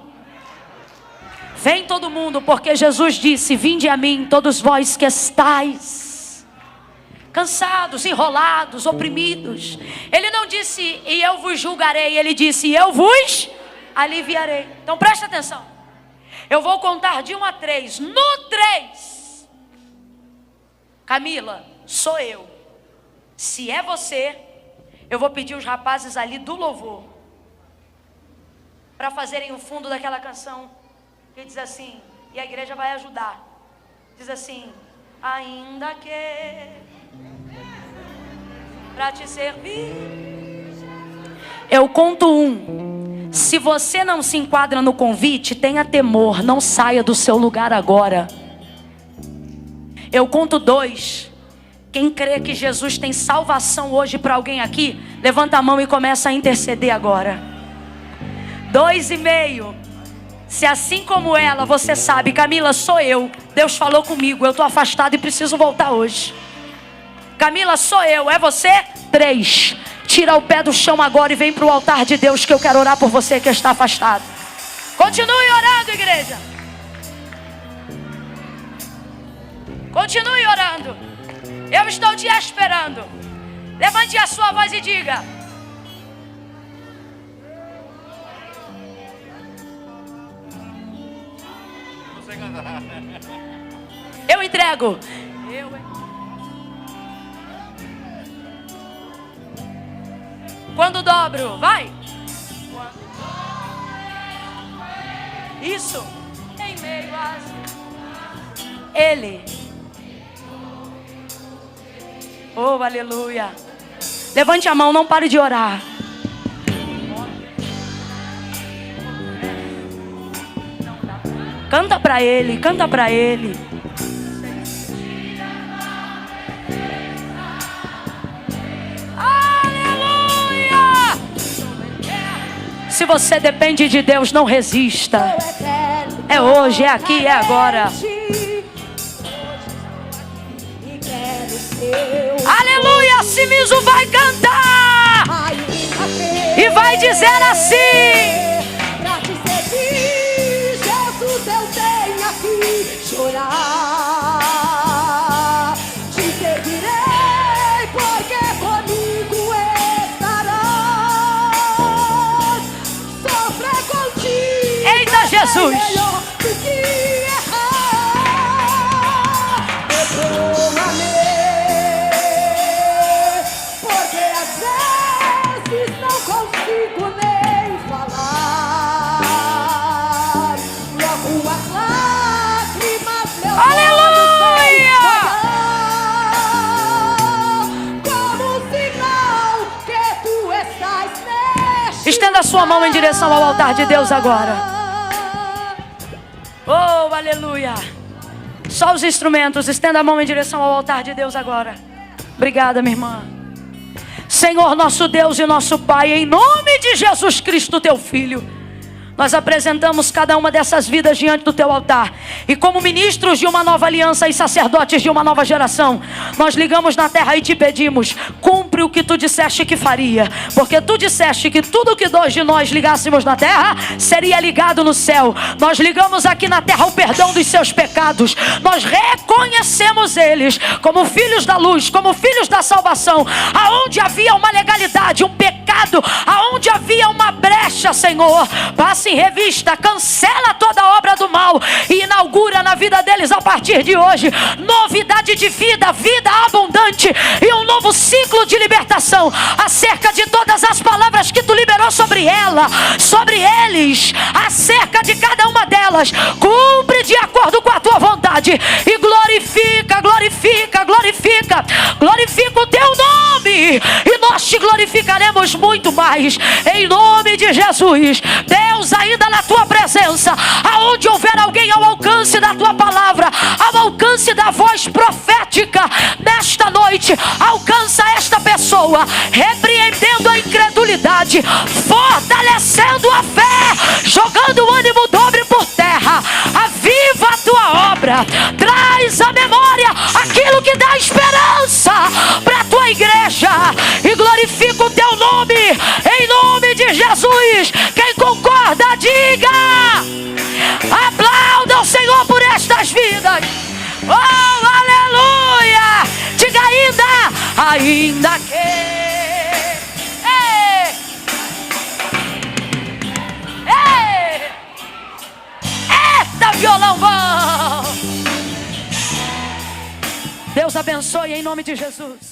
Vem todo mundo, porque Jesus disse, vinde a mim, todos vós que estáis cansados, enrolados, oprimidos. Ele não disse, e eu vos julgarei. Ele disse, e eu vos aliviarei. Então presta atenção. Eu vou contar de 1 a 3. No 3... Camila, sou eu. Se é você, eu vou pedir os rapazes ali do louvor para fazerem o fundo daquela canção que diz assim, e a igreja vai ajudar. Diz assim, ainda que para te servir. Eu conto 1. Se você não se enquadra no convite, tenha temor, não saia do seu lugar agora. Eu conto 2. Quem crê que Jesus tem salvação hoje para alguém aqui, levanta a mão e começa a interceder agora. 2,5. Se assim como ela, você sabe, Camila, sou eu. Deus falou comigo, eu estou afastado e preciso voltar hoje. Camila, sou eu, é você? 3. Tira o pé do chão agora e vem para o altar de Deus, que eu quero orar por você que está afastado. Continue orando, igreja. Continue orando. Eu estou te esperando. Levante a sua voz e diga: Eu entrego. Quando dobro, vai. Isso. Em meio às... Ele. Oh, aleluia. Levante a mão, não pare de orar. Canta para Ele, canta para Ele. Aleluia! Se você depende de Deus, não resista. É hoje, é aqui, é agora. Aleluia! Simiso vai cantar e vai dizer assim: pra te servir, Jesus, eu tenho aqui chorar. Te seguirei, porque comigo estarás. Sofrer contigo. Eita, Jesus! É melhor do que errar. Perdoa-me, porque às vezes não consigo nem falar. Logo as lágrimas, meu Aleluia! como um sinal que tu estás neste. Estenda a sua mão em direção ao altar de Deus agora. Oh, aleluia. Só os instrumentos, estenda a mão em direção ao altar de Deus agora. Obrigada, minha irmã. Senhor, nosso Deus e nosso Pai, em nome de Jesus Cristo, teu Filho, nós apresentamos cada uma dessas vidas diante do teu altar. E como ministros de uma nova aliança e sacerdotes de uma nova geração, nós ligamos na terra e te pedimos: cumpre o que tu disseste que faria. Porque tu disseste que tudo que dois de nós ligássemos na terra seria ligado no céu. Nós ligamos aqui na terra o perdão dos seus pecados. Nós reconhecemos eles como filhos da luz, como filhos da salvação. Aonde havia uma legalidade, um pecado, aonde havia uma brecha, Senhor, passa em revista, cancela toda a obra do mal e inaugura na vida deles a partir de hoje novidade de vida, vida abundante e um novo ciclo de libertação acerca de todas as palavras que tu liberou sobre ela, sobre eles, acerca de cada uma delas. Cumpre de acordo com a tua vontade e glorifica, glorifica, glorifica, glorifica o teu nome e nós te glorificaremos muito mais em nome de Jesus. Deus, ainda na tua presença, aonde houver alguém ao alcance da tua palavra, ao alcance da voz profética, nesta noite, alcança esta pessoa, repreendendo a incredulidade, fortalecendo a fé, jogando o ânimo dobre por terra. Aviva a tua obra, traz à memória aquilo que dá esperança para a tua igreja e glorifica o teu nome, em nome de Jesus. Quem concorda, diga: aplauda o Senhor por estas vidas. Oh, aleluia! Diga ainda que eita, violão bom. Deus abençoe em nome de Jesus.